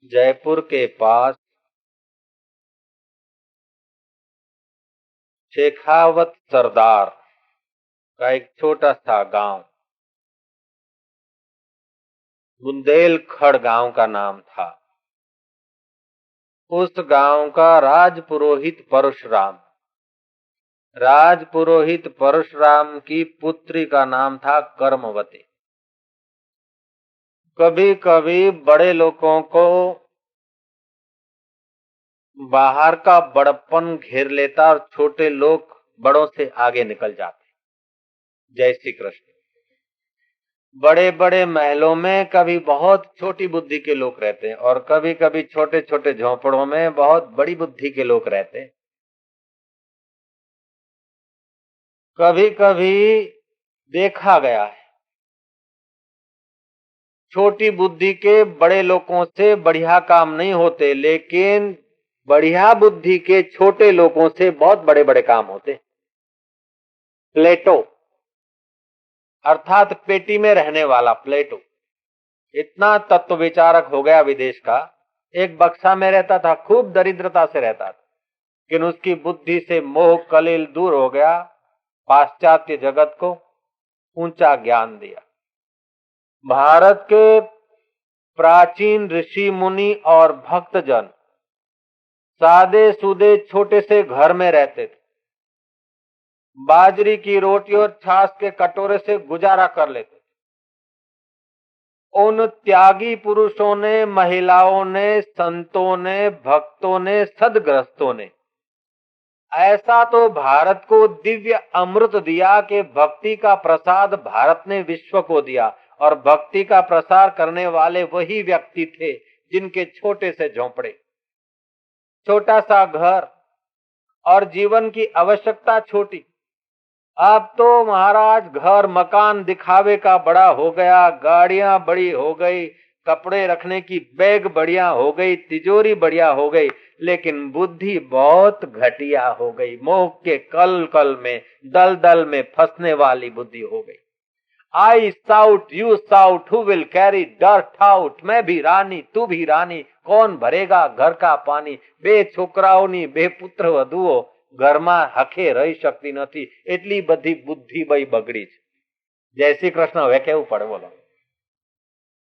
जयपुर के पास शेखावत सरदार का एक छोटा सा गांव बुंदेलखंड गांव का नाम था। उस गांव का राजपुरोहित परशुराम की पुत्री का नाम था कर्मवती। कभी कभी बड़े लोगों को बाहर का बड़प्पन घेर लेता और छोटे लोग बड़ों से आगे निकल जाते। जय श्री कृष्ण। बड़े बड़े महलों में कभी बहुत छोटी बुद्धि के लोग रहते हैं और कभी कभी छोटे छोटे झोंपड़ों में बहुत बड़ी बुद्धि के लोग रहते हैं। कभी कभी देखा गया है छोटी बुद्धि के बड़े लोगों से बढ़िया काम नहीं होते, लेकिन बढ़िया बुद्धि के छोटे लोगों से बहुत बड़े बड़े काम होते। प्लेटो अर्थात पेटी में रहने वाला प्लेटो इतना तत्व विचारक हो गया विदेश का। एक बक्सा में रहता था, खूब दरिद्रता से रहता था, लेकिन उसकी बुद्धि से मोह कलील दूर हो गया। पाश्चात्य जगत को ऊंचा ज्ञान दिया। भारत के प्राचीन ऋषि मुनि और भक्तजन सादे सूदे छोटे से घर में रहते थे। बाजरी की रोटी और छाछ के कटोरे से गुजारा कर लेते थे। उन त्यागी पुरुषों ने, महिलाओं ने, संतों ने, भक्तों ने, सदग्रस्तों ने ऐसा तो भारत को दिव्य अमृत दिया कि भक्ति का प्रसाद भारत ने विश्व को दिया। और भक्ति का प्रसार करने वाले वही व्यक्ति थे जिनके छोटे से झोंपड़े, छोटा सा घर और जीवन की आवश्यकता छोटी। अब तो महाराज घर मकान दिखावे का बड़ा हो गया, गाड़ियां बड़ी हो गई, कपड़े रखने की बैग बढ़िया हो गई, तिजोरी बढ़िया हो गई, लेकिन बुद्धि बहुत घटिया हो गई। मोह के कल कल में, दल दल में फंसने वाली बुद्धि हो गई। I shout you shout, who will carry dirt out. मैं भी रानी तू भी रानी, कौन भरेगा घर का पानी। बे छोकराओनी बे पुत्र વધુઓ ઘરમાં હખે રહી શકતી નથી, એટલી બધી બુદ્ધિ બઈ બગડી છે। જય શ્રી કૃષ્ણ। હવે કેવું પડે બોલો।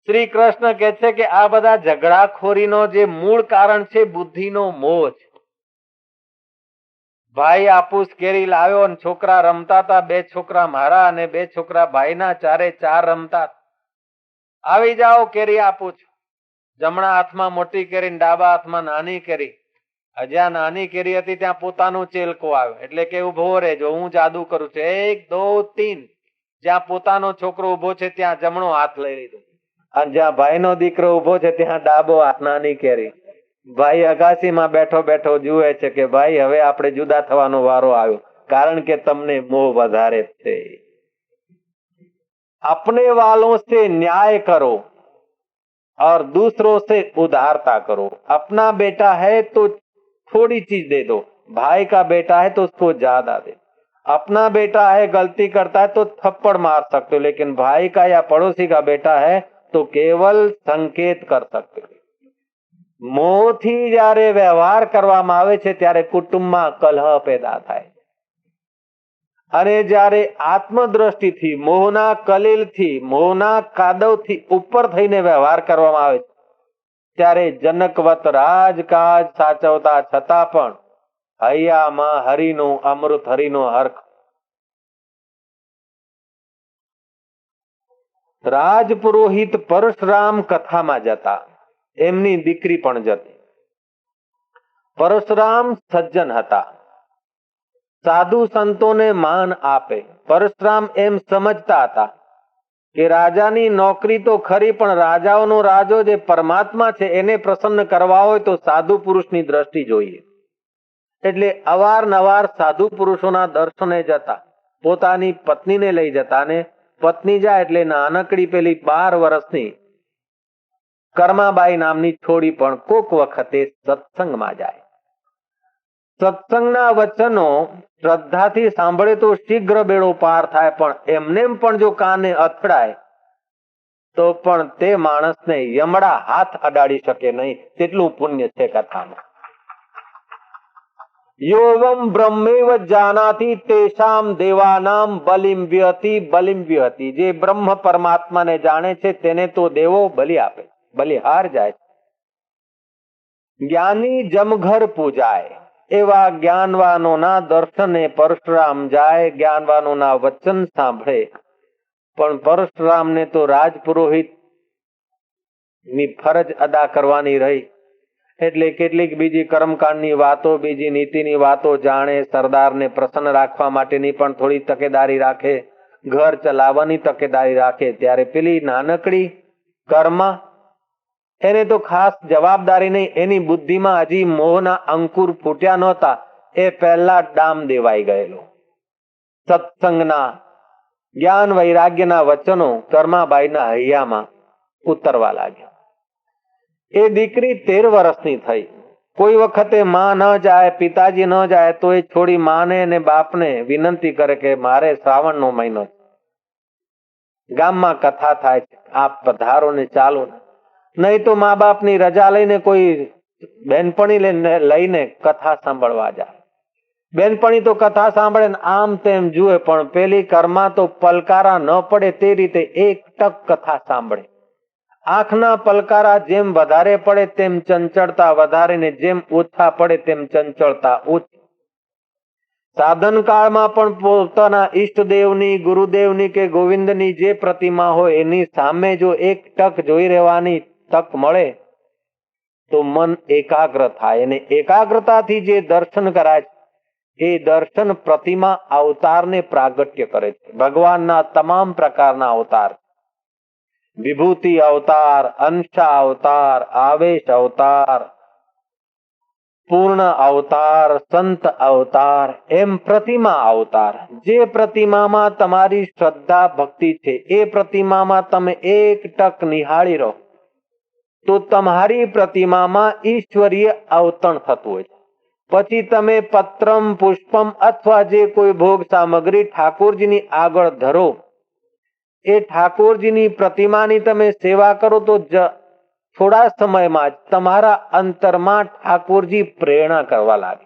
શ્રી કૃષ્ણ કહે છે કે આ બધા ઝઘડાખોરીનો જે મૂળ કારણ છે બુદ્ધિનો મોહ છે। ભાઈ આपूस કેરી લાવ્યો અને છોકરા રમતા હતા, બે છોકરા મારા અને બે છોકરા ભાઈના, ચારે ચાર રમતા। આવી જાઓ કેરી આપું છું। જમણા હાથમાં મોટી કેરી, ડાબા હાથમાં નાની કેરી। જ્યાં નાની કેરી હતી ત્યાં પોતાનું ચેલકો આવ્યો, એટલે કે ઉભો રહેજો, હું જાદુ કરું છું, 1 2 3। જ્યાં પોતાનો છોકરો ઉભો છે ત્યાં જમણો હાથ લઈ લીધો અને જ્યાં ભાઈનો દીકરો ઉભો છે ત્યાં ડાબો હાથ, નાની કેરી। ભાઈ અગાસીમાં બેઠો બેઠો જુએ છે કે ભાઈ હવે આપણે જુદા થવાનો વારો આવ્યો, કારણ કે તમને મોહ વધારે છે। अपने वालों से न्याय करो और दूसरों से उदारता करो। अपना बेटा है तो थोड़ी चीज दे दो, भाई का बेटा है तो उसको ज्यादा दे। अपना बेटा है गलती करता है तो थप्पड़ मार सकते हो, लेकिन भाई का या पड़ोसी का बेटा है तो केवल संकेत कर सकते हो। મોહથી જ્યારે વ્યવહાર કરવામાં આવે છે ત્યારે કુટુંબમાં કલહ પેદા થાય, અને જ્યારે આત્મદ્રષ્ટિથી, મોહના કલીલથી, મોહના કાદવથી ઉપર થઈને વ્યવહાર કરવામાં આવે ત્યારે જનકવત રાજકાજ સાચવતા છતાં પણ હૈયામાં હરિનું અમૃત, હરિનો હર્ખ। રાજપુરોહિત પરશુરામ કથામાં જતા, એમની દીકરી પણ જતી। પરશુરામ સજ્જન હતા, સાધુ સંતોને માન આપે। પરશુરામ એમ સમજતા હતા કે રાજાની નોકરી તો ખરી, પણ રાજાઓનો રાજો જે પરમાત્મા છે એને પ્રસન્ન કરવા હોય તો સાધુ પુરુષની દ્રષ્ટિ જોઈએ। એટલે અવારનવાર સાધુ પુરુષોના દર્શને જતા, પોતાની પત્નીને લઈ જતા, અને પત્ની જાય એટલે નાનકડી પેલી 12 વર્ષની કર્માબાઈ નામની છોડી પણ કોક વખતે સત્સંગમાં જાય। સત્સંગના વચનો શ્રદ્ધાથી સાંભળે તો શીઘ્ર બેડો પાર થાય, પણ એમને પણ જો કાને અથડાય તો પણ તે માણસને યમડા હાથ અડાડી શકે નહીં, તેટલું પુણ્ય છે કથામાં. યોવમ બ્રહ્મેવ જાનાતિ તેષામ દેવાનામ બલિમ વ્યહતિ. જે બ્રહ્મ પરમાત્માને જાણે છે તેને તો દેવો બલિ આપે, બલિહાર જાય. જ્ઞાની જમઘર પૂજાય, એવા જ્ઞાનવાનોના દર્શને પરશુરામ જાય, જ્ઞાનવાનોના વચન સાંભળે. પણ પરશુરામને તો રાજપુરોહિત ની ફરજ અદા કરવાની રહી, એટલે કેટલીક બીજી કર્મકાંડની વાતો, બીજી નીતિની વાતો જાણે, સરદારને પ્રસન્ન રાખવા માટેની પણ થોડી તકેદારી રાખે, ઘર ચલાવવાની તકેદારી રાખે. ત્યારે પેલી નાનકડી કર્મા, એને તો ખાસ જવાબદારી નહીં, એની બુદ્ધિમાં હજી મોહના અંકુર ફૂટ્યા નહોતા, એ પહેલા ડામ દેવાઈ ગયેલો. સત્સંગના જ્ઞાન વૈરાગ્યના વચનો કર્માબાઈના હૈયામાં ઉતરવા લાગ્યા. એ દીકરી 13 વર્ષની થઈ. કોઈ વખતે માં ન જાય, પિતાજી ન જાય તો એ છોડી માને અને બાપને વિનંતી કરે કે મારે શ્રાવણનો મહિનો છે, ગામમાં કથા થાય છે, આપ પધારો ને ચાલો. નહીં તો મા બાપની રજા લઈને કોઈ બેનપણી લઈને કથા સાંભળવા જાય. બેનપણી તો કથા સાંભળે ને આમ તેમ જુએ, પણ પેલી કર્મા તો પલકારા ન પડે તે રીતે એક ટક કથા સાંભળે. આંખના પલકારા જેમ વધારે પડે તેમ ચંચળતા વધારે, ને જેમ ઓછા પડે તેમ ચંચળતા ઓછી. સાધન કાળમાં પણ પોતાના ઈષ્ટદેવની, ગુરુદેવની કે ગોવિંદની જે પ્રતિમા હોય એની સામે જો એક ટક જોઈ રહેવાની તક મળે તો મન એકાગ્ર થાય, અને એકાગ્રતાથી જે દર્શન કરાય એ દર્શન પ્રતિમા અવતારને પ્રાગટ્ય કરે છે. ભગવાનના તમામ પ્રકારના અવતાર, વિભૂતિ અવતાર, અંશા અવતાર, આવેશ અવતાર, પૂર્ણ અવતાર, સંત અવતાર, એમ પ્રતિમા અવતાર. જે પ્રતિમામાં તમારી શ્રદ્ધા ભક્તિ છે એ પ્રતિમામાં તમે એક ટક નિહાળી રહો તો તમારી પ્રતિમામાં ઈશ્વરીય અવતરણ થતું હોય છે. પછી તમે પત્રમ, પુષ્પમ અથવા જે કોઈ ભોગ સામગ્રી ઠાકોરજીની આગળ ધરો, એ ઠાકોરજીની પ્રતિમાની તમે સેવા કરો તો થોડા સમયમાં જ તમારા અંતરમાં ઠાકોરજી પ્રેરણા કરવા લાગે,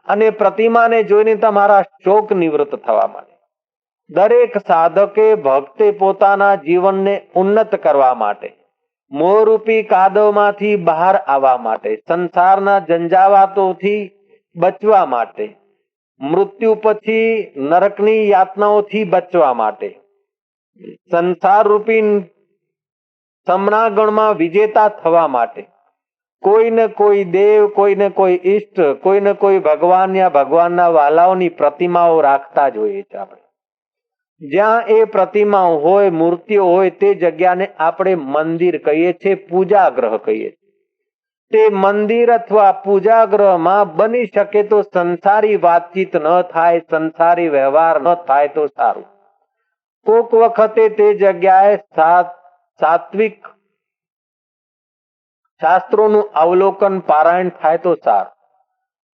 અને પ્રતિમાને જોઈને તમારા શોક નિવૃત્ત થવા માંડે. દરેક સાધકે ભક્તે પોતાના જીવનને ઉન્નત કરવા માટે, મોહરૂપી કાદવમાંથી બહાર આવવા માટે, સંસારના ઝંઝાવાતોથી બચવા માટે, મૃત્યુ પછી નરકની યાતનાઓથી બચવા માટે, સંસાર રૂપી સમણાગણમાં વિજેતા થવા માટે કોઈને કોઈ દેવ, કોઈને કોઈ ઈષ્ટ, કોઈને કોઈ ભગવાન યા ભગવાનના વાલાઓની પ્રતિમાઓ રાખતા જોઈએ છે. આપણે જ્યાં એ પ્રતિમાઓ હોય, મૂર્તિઓ હોય, તે જગ્યાને આપણે મંદિર કહીએ છીએ, પૂજાગ્રહ કહીએ છીએ. તે મંદિર અથવા પૂજાગ્રહમાં બની શકે તો સંસારી વાતચીત ન થાય, સંસારી વ્યવહાર ન થાય તો સારું. કોક વખતે તે જગ્યાએ સાત્વિક શાસ્ત્રોનું અવલોકન પારાયણ થાય તો સારું.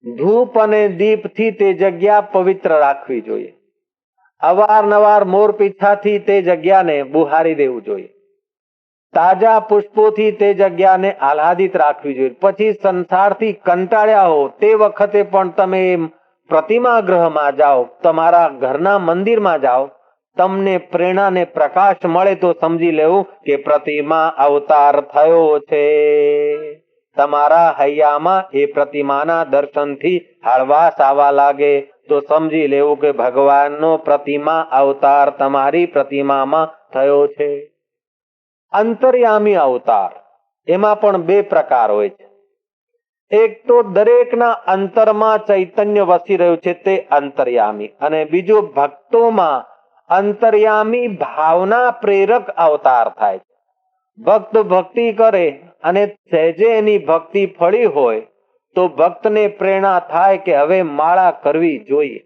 ધૂપ અને દીપથી તે જગ્યા પવિત્ર રાખવી જોઈએ. અવારનવાર મોર પીછાથી તે જગ્યાને બુહારી દેવું જોઈએ. તાજા પુષ્પોથી તે જગ્યાને આહ્લાદિત રાખવી જોઈએ. પછી સંસારથી કંટાળ્યા હો તે વખતે પણ તમે પ્રતિમા ગ્રહમાં જાઓ, તમારા ઘરના મંદિરમાં જાઓ, તમને પ્રેરણા ને પ્રકાશ મળે તો સમજી લેવું કે પ્રતિમા અવતાર થયો છે. તમારા હૈયામાં એ પ્રતિમાના દર્શનથી હળવાશ આવવા લાગે તો સમજી લેવું કે ભગવાનનો પ્રતિમા અવતાર તમારી પ્રતિમામાં થયો છે. અંતર્યામી અવતાર, એમાં પણ 2 પ્રકાર હોય છે. એક તો દરેકના અંતરમાં ચૈતન્ય વસી રહ્યું છે તે અંતર્યામી, અને બીજો ભક્તોમાં અંતર્યામી ભાવના પ્રેરક અવતાર થાય છે. ભક્ત ભક્તિ કરે અને સહેજે એની ભક્તિ ફળી હોય તો ભક્તને પ્રેરણા થાય કે હવે માળા કરવી જોઈએ,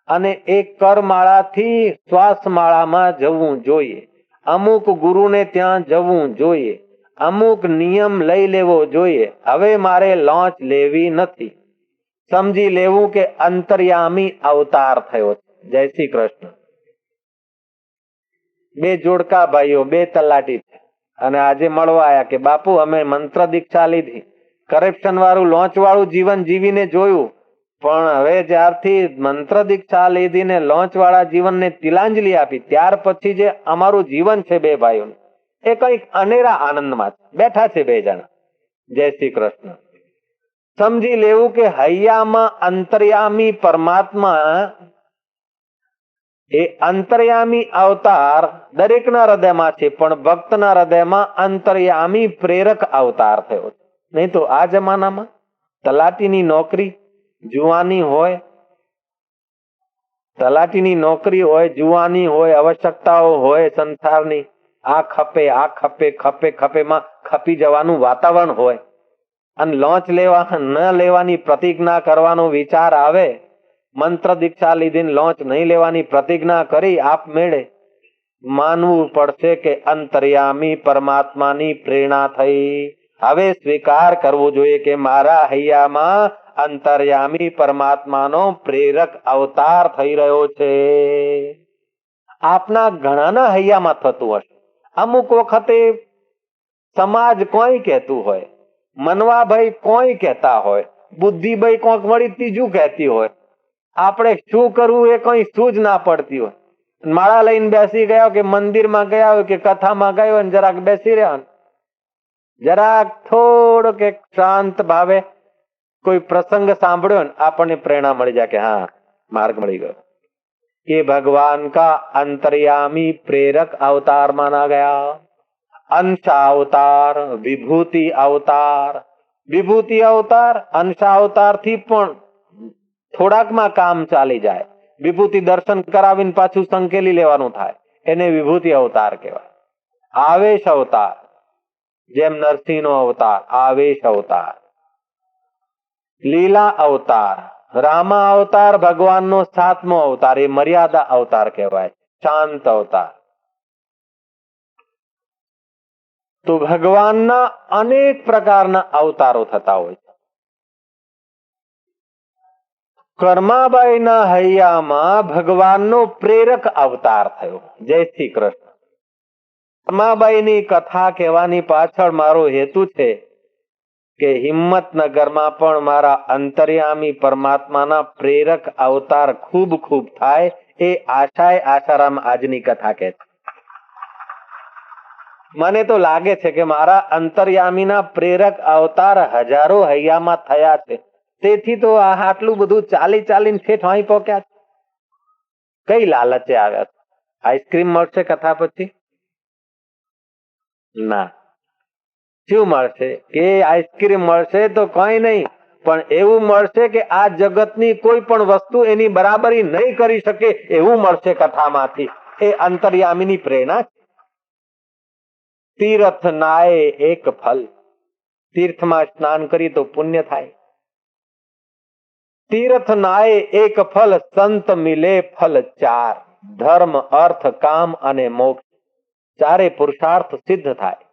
અને એ કરમાળાથી શ્વાસમાળામાં જવું જોઈએ, અમુક ગુરુને ત્યાં જવું જોઈએ, અમુક નિયમ લઈ લેવો જોઈએ, હવે મારે લોંચ લેવી નથી. સમજી લેવું કે અંતર્યામી અવતાર થયો. જય શ્રી કૃષ્ણ. 2 જોડકા ભાઈઓ, 2 તલાટી છે. અને આજે મળવા આયા કે બાપુ અમે મંત્ર દીક્ષા લીધી, કરપ્શન વાળું લોન્ચ વાળું જીવન જીવીને જોયું, પણ હવે જ્યારથી મંત્ર દીક્ષા લીધી ને લોન્ચ વાળા જીવનને તિલાંજલિ આપી ત્યાર પછી જે અમારું જીવન છે બે ભાઈઓનું એ કંઈક અનેરા આનંદમાં છે. બેઠા છે બે જણા. જય શ્રી કૃષ્ણ. સમજી લેવું કે હૈયામાં અંતર્યામી પરમાત્મા, એ અંતર્યામી અવતાર દરેકના હૃદયમાં છે, પણ ભક્તના હૃદયમાં અંતર્યામી પ્રેરક અવતાર થયો. નહીં તો આ જમાનામાં તલાટીની નોકરી, જુવાની હોય, તલાટીની નોકરી હોય, જુવાની હોય, આવશ્યકતાઓ હોય સંસારની, આ ખપે આ ખપે ખપે ખપેમાં ખપી જવાનું વાતાવરણ હોય, અને લોન્ચ લેવા ન લેવાની પ્રતિજ્ઞા કરવાનો વિચાર આવે, મંત્ર દીક્ષા લીધીને લોન્ચ નહીં લેવાની પ્રતિજ્ઞા કરી આપમેળે માનવું પડશે કે અંતર્યામી પરમાત્માની પ્રેરણા થઈ. હવે સ્વીકાર કરવો જોઈએ કે મારા હૈયામાં અંતર્યામી પરમાત્માનો પ્રેરક અવતાર થઈ રહ્યો છે. આપના ઘણાના હૈયામાં થતું હશે. અમુક વખતે સમાજ કોઈ કહેતું હોય, મનવાભાઈ કોઈ કહેતા હોય, બુદ્ધિભાઈ કોઈક વળી ત્રીજું કહેતી હોય, આપણે શું કરવું એ કઈ સૂઝ ના પડતી હોય. માળા લઈને બેસી ગયા કે મંદિરમાં ગયા હોય કે કથામાં ગયો હોય, જરાક બેસી રહ્યા, જરાક થોડોક એક શાંત ભાવે કોઈ પ્રસંગ સાંભળ્યો ને આપણને પ્રેરણા મળી જાય કે હા માર્ગ મળી ગયો. ये भगवान का अंतर्यामी प्रेरक अवतार माना गया. अंशावतार, विभूति अवतार. विभूति अवतार अंशावतार थी पण થોડાકમાં કામ ચાલી જાય. વિભૂતિ દર્શન કરાવીને પાછું સંકેલી લેવાનું થાય, એને વિભૂતિ અવતાર કહેવાય. આવેશ અવતાર, જેમ નરસિંહનો અવતાર આવેશ અવતાર. લીલા અવતાર, રામા અવતાર ભગવાનનો 7મો અવતાર, એ મર્યાદા અવતાર કહેવાય. શાંત અવતાર. તો ભગવાનના અનેક પ્રકારના અવતારો થતા હોય છે. કર્માબાઈના હૈયામાં ભગવાનનો પ્રેરક અવતાર થયો. જય શ્રી કૃષ્ણ. કર્માબાઈની કથા કહેવાની પાછળ મારો હેતુ છે કે હિંમતનગરમાં પણ મારા અંતર્યામી પરમાત્માના પ્રેરક અવતાર ખૂબ ખૂબ થાય, એ આશાએ આશારામ આજની કથા કહે છે. મને તો લાગે છે કે મારા અંતર્યામીના પ્રેરક અવતાર હજારો હૈયામાં થયા છે. તેથી તો આટલું બધું ચાલી ચાલીને ઠેઠ અહીં પહોંચ્યા છે. કઈ લાલચે આવ્યા છે? આઈસ્ક્રીમ મળશે કથા પછી? ના. શું મળશે? કે આઈસ્ક્રીમ મળશે તો કઈ નહીં, પણ એવું મળશે કે આ જગતની કોઈ પણ વસ્તુ એની બરાબરી નહીં કરી શકે એવું મળશે કથામાંથી. એ અંતર્યામીની પ્રેરણા છે. તીર્થ નાય એક ફલ. તીર્થમાં સ્નાન કરી તો પુણ્ય થાય. તીર્થ નાય એક ફલ, સંત મિલે ફલ 4. ધર્મ, અર્થ, કામ અને મોક્ષ ચારે પુરુષાર્થ સિદ્ધ થાય.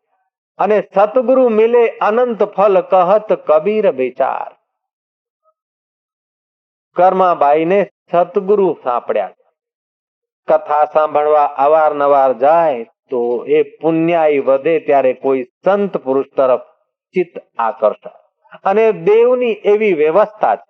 અને સતગુરુ મિલે અનંત ફલ, કહત કબીર વિચાર. કર્માબાઈને સતગુરુ સાંપડ્યા. કથા સાંભળવા અવારનવાર જાય તો એ પુણ્યાય વધે ત્યારે કોઈ સંત પુરુષ તરફ ચિત્ત આકર્ષાય. અને દેવની એવી વ્યવસ્થા છે,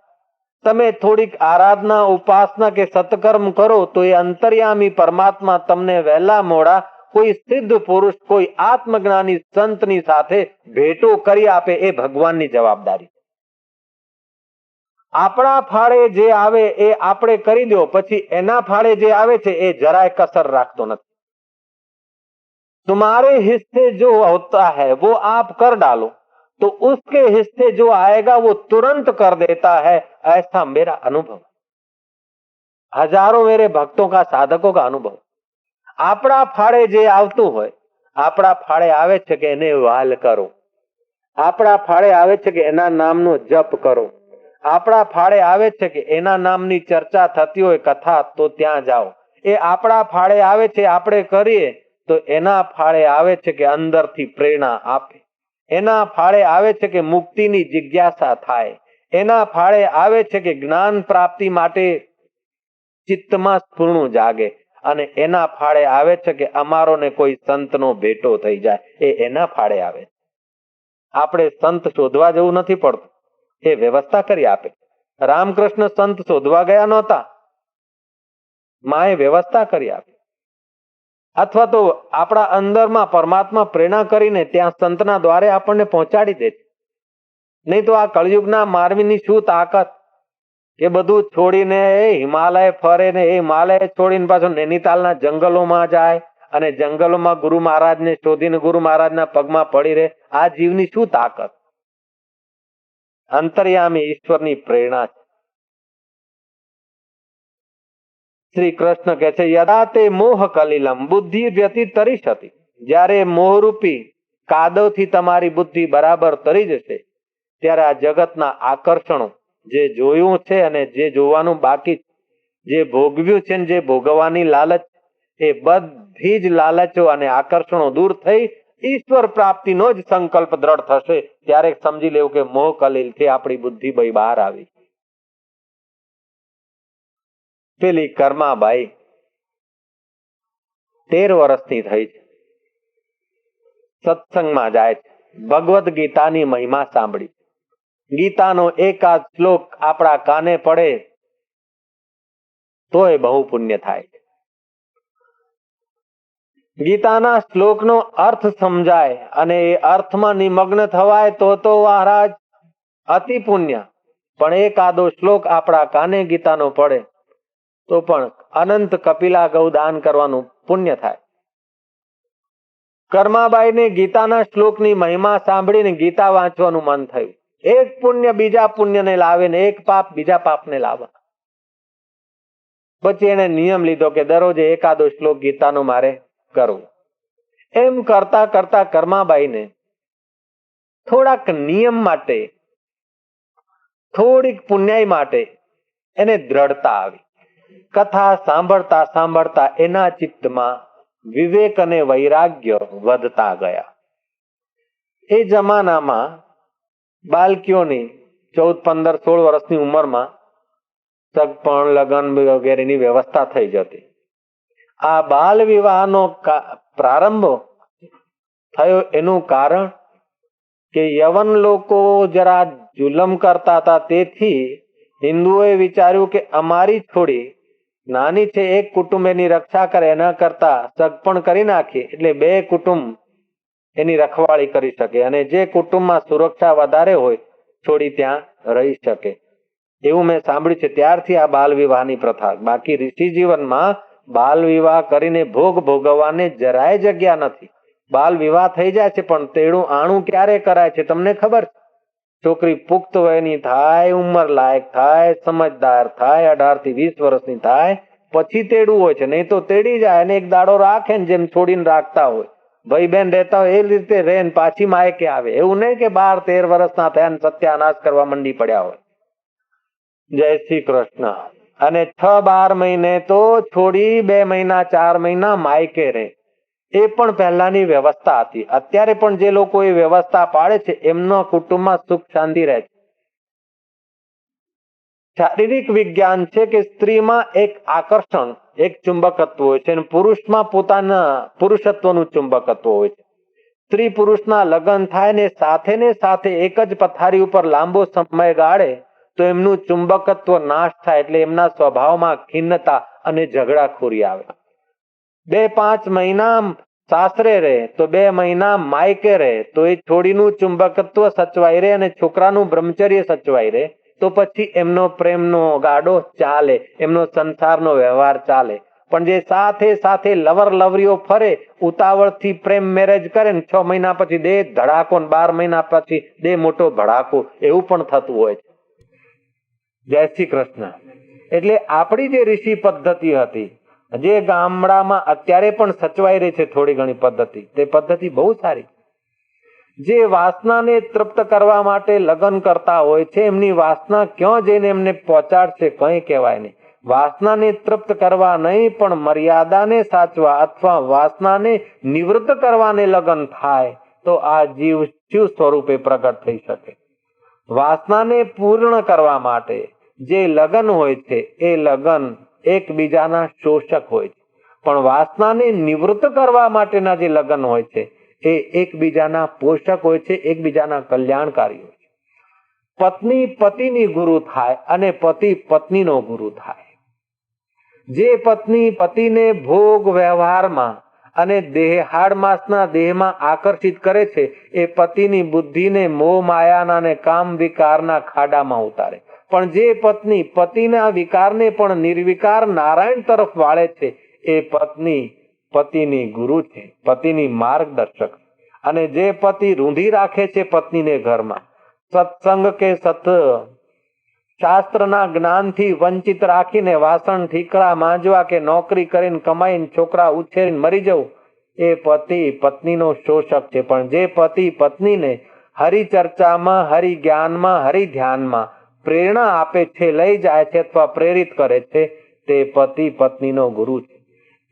તમે થોડીક આરાધના, ઉપાસના કે સત્કર્મ કરો તો એ અંતર્યામી પરમાત્મા તમને વહેલા મોડા કોઈ સિદ્ધ પુરુષ, કોઈ આત્મજ્ઞાની સંતની સાથે ભેટો કરી આપે. એ ભગવાનની જવાબદારી. આપણા ફાળે જે આવે એ આપણે કરી દો, પછી એના ફાળે જે આવે છે એ જરાય કસર રાખતો નથી. तुम्हारे हिस्से जो होता है वो आप कर डालो तो उसके हिस्से जो आएगा वो तुरंत कर देता है, ऐसा मेरा अनुभव. हजारों मेरे भक्तों का, साधकों का अनुभव. આપણા ફાળે જે આવતું હોય, આપણા ફાળે આવે છે કે એને વાલ કરો, આપણા ફાળે આવે છે કે એના નામનો જપ કરો, આપણા ફાળે આવે છે કે એના નામની ચર્ચા થતી હોય કથા તો ત્યાં જાઓ. એ આપણા ફાળે આવે છે, આપણે કરીએ તો એના ફાળે આવે છે કે અંદરથી પ્રેરણા આપે, એના ફાળે આવે છે કે મુક્તિની જિજ્ઞાસા થાય, એના ફાળે આવે છે કે જ્ઞાન પ્રાપ્તિ માટે ચિત્તમાં સ્ફૂર્ણ જાગે. અને એના ફાળે આવે છે કે અમારો ને કોઈ સંતનો ભેટો થઈ જાય, એ એના ફાળે આવે. આપણે સંત શોધવા જવું નથી પડતું, એ વ્યવસ્થા કરી આપે. રામકૃષ્ણ સંત શોધવા ગયા નહોતા, માએ વ્યવસ્થા કરી આપી. અથવા તો આપણા અંદરમાં પરમાત્મા પ્રેરણા કરીને ત્યાં સંતના દ્વારે આપણને પહોંચાડી દે. નહીં તો આ કળયુગના માનવીની શું તાકાત કે બધું છોડીને હિમાલય ફરે ને, એ હિમાલય છોડીને પાછો નૈનીતાલના જંગલોમાં જાય અને જંગલોમાં ગુરુ મહારાજને શોધીને ગુરુ મહારાજના પગમાં પડી રહે. આ જીવની શું તાકાત? અંતર્યામી ઈશ્વરની પ્રેરણા છે. શ્રી કૃષ્ણ કહે છે, યદા તે મોહ કલિલમ બુદ્ધિ વ્યતી તરી હતી. જ્યારે મોહરૂપી કાદવથી તમારી બુદ્ધિ બરાબર તરી જશે, ત્યારે આ જગતના આકર્ષણો, જે જોયું છે અને જે જોવાનું બાકી, જે ભોગવ્યું છે ને જે ભોગવવાની લાલચ, એ બધી જ લાલચો અને આકર્ષણો દૂર થઈ ઈશ્વર પ્રાપ્તિનો જ સંકલ્પ દ્રઢ થશે. ત્યારે સમજી લેવું કે મોહ કલિલ થી આપણી બુદ્ધિ બહાર આવી. પેલી કર્માબાઈ 13 વર્ષની થઈ છે, સત્સંગમાં જાય છે, ભગવદ્ ગીતાની મહિમા સાંભળી. ગીતાનો એકાદ શ્લોક આપણા કાને પડે તોય બહુ પુણ્ય થાય. ગીતાના શ્લોકનો અર્થ સમજાય અને એ અર્થમાં નિમગ્ન થવાય તો મહારાજ અતિ પુણ્ય. પણ એકાદો શ્લોક આપણા કાને ગીતાનો પડે તો પણ અનંત કપિલા ગૌ દાન કરવાનું પુણ્ય થાય. કર્માબાઈને ગીતાના શ્લોકની મહિમા સાંભળીને ગીતા વાંચવાનું મન થયું. એક પુણ્ય બીજા પુણ્યને લાવે ને એક પાપ બીજા પાપને લાવે. પછી એને નિયમ લીધો કે દરરોજ એકાદો શ્લોક ગીતાનો મારે કરવું. એમ કરતા કરતા કર્માબાઈને થોડાક નિયમ માટે, થોડીક પુણ્યાઈ માટે એને દ્રઢતા આવી. કથા સાંભળતા સાંભળતા એના ચિત્તમાં વિવેક અને વૈરાગ્ય વધતા ગયા. એ જમાનામાં બાળકીઓની 14, 15, 16 વર્ષની ઉંમરમાં સગપણ, લગ્ન વગેરેની વ્યવસ્થા થઈ જતી. આ બાલ વિવાહનો પ્રારંભ થયો એનું કારણ કે યવન લોકો જરા જુલમ કરતા હતા. તેથી હિન્દુઓએ વિચાર્યું કે અમારી છોડી નાની છે, એક કુટુંબ એની રક્ષા કરે, એના કરતા સગપણ કરી નાખીએ એટલે 2 કુટુંબ એની રખવાળી કરી શકે અને જે કુટુંબમાં સુરક્ષા વધારે હોય છોડી ત્યાં રહી શકે. એવું મેં સાંભળ્યું છે. ત્યારથી આ બાલ વિવાહની પ્રથા. બાકી ઋષિ જીવનમાં બાલ વિવાહ કરીને ભોગ ભોગવવાને જરાય જગ્યા નથી. બાલ વિવાહ થઈ જાય છે પણ તેડું આણું ક્યારે કરાય છે તમને ખબર છે? છોકરી પુખ્ત વયની થાય, ઉંમર લાયક થાય, સમજદાર થાય, 18 થી 20 વર્ષની થાય પછી તેડું હોય છે. નહીં તો તેડી જાય અને એક દાડો રાખે ને જેમ છોડીને રાખતા હોય, ભાઈ બહેન રહેતા હોય એ રીતે રહે ને પાછી માયકે આવે. એવું નહીં કે 12, 13 વર્ષના થયા ને સત્યાનાશ કરવા મંડી પડ્યા હોય. જય શ્રી કૃષ્ણ. અને 6-12 મહિને તો છોડી 2 મહિના 4 મહિના માયકે રહે. એ પણ પહેલાની વ્યવસ્થા હતી. અત્યારે પણ જે લોકો એ વ્યવસ્થા પાડે છે એમનો કુટુંબમાં સુખ શાંતિ રહે છે. શારીરિક વિજ્ઞાન છે કે સ્ત્રીમાં એક આકર્ષણ, એક ચુંબકત્વ હોય છે અને પુરુષમાં પોતાના પુરુષત્વનું ચુંબકત્વ હોય છે. સ્ત્રી પુરુષના લગ્ન થાય ને સાથે એક જ પથારી ઉપર લાંબો સમય ગાળે તો એમનું ચુંબકત્વ નાશ થાય એટલે એમના સ્વભાવમાં ખિન્નતા અને ઝઘડાખોરી આવે. 2-5 મહિના સાસરે રહે તો 2 મહિના માયકે રહે તો એ છોડીનું ચુંબકત્વ સચવાઈ રહે અને છોકરાનું બ્રહ્મચર્ય સચવાઈ રહે તો પછી એમનો પ્રેમનો ગાડો ચાલે, એમનો સંસારનો વ્યવહાર ચાલે. પણ જે સાથે લવર લવરીઓ ફરે, ઉતાવળથી પ્રેમ મેરેજ કરે ને 6 મહિના પછી દે ધડાકો ને 12 મહિના પછી દે મોટો ભડાકો, એવું પણ થતું હોય છે. જય શ્રી કૃષ્ણ. એટલે આપણી જે ઋષિ પદ્ધતિ હતી, જે ગામડામાં અત્યારે પણ સચવાઈ રહી છે થોડી ઘણી પદ્ધતિ, તે પદ્ધતિ બહુ સારી. જે વાસનાને તૃપ્ત કરવા માટે લગ્ન કરતા હોય છે એમની વાસના ક્યાં જઈને એમને પહોંચાડશે કંઈ કહેવાય નહીં. વાસનાને તૃપ્ત કરવા નહીં પણ મર્યાદાને સાચવા અથવા વાસનાને નિવૃત્ત કરવાને લગ્ન થાય તો આ જીવ શિવ સ્વરૂપે પ્રગટ થઈ શકે. વાસનાને પૂર્ણ કરવા માટે જે લગ્ન હોય છે એ લગ્ન એકબીજાના શોષક હોય છે. પણ વાસનાને નિવૃત્ત કરવા માટેના જે લગ્ન હોય છે એ એકબીજાના પોષક હોય છે, એકબીજાના કલ્યાણકારી હોય છે. પત્ની પતિની ગુરુ થાય અને પતિ પત્નીનો ગુરુ થાય. જે પત્ની પતિને ભોગ વ્યવહારમાં અને હાડમાસના દેહમાં આકર્ષિત કરે છે એ પતિની બુદ્ધિને મોહ માયાના અને કામ વિકારના ખાડામાં ઉતારે. પણ જે પત્ની પતિના વિકારને પણ નિર્વિકાર નારાયણ તરફ વાળે છે એ પત્ની પતિની ગુરુ છે, પતિની માર્ગદર્શક. અને જે પતિ રૂંધી રાખે છે પત્નીને ઘરમાં, સત્સંગ કે શાસ્ત્રના જ્ઞાનથી વંચિત રાખીને વાસણ ઠીકરા માંજવા કે નોકરી કરીને કમાઈને છોકરા ઉછેરીને મરી જવું, એ પતિ પત્નીનો શોષક છે. પણ જે પતિ પત્નીને હરિચર્ચામાં, હરિજ્ઞાનમાં, હરિધ્યાનમાં પ્રેરણા આપે છે, લઈ જાય છે અથવા પ્રેરિત કરે છે, તે પતિ પત્નીનો ગુરુ છે.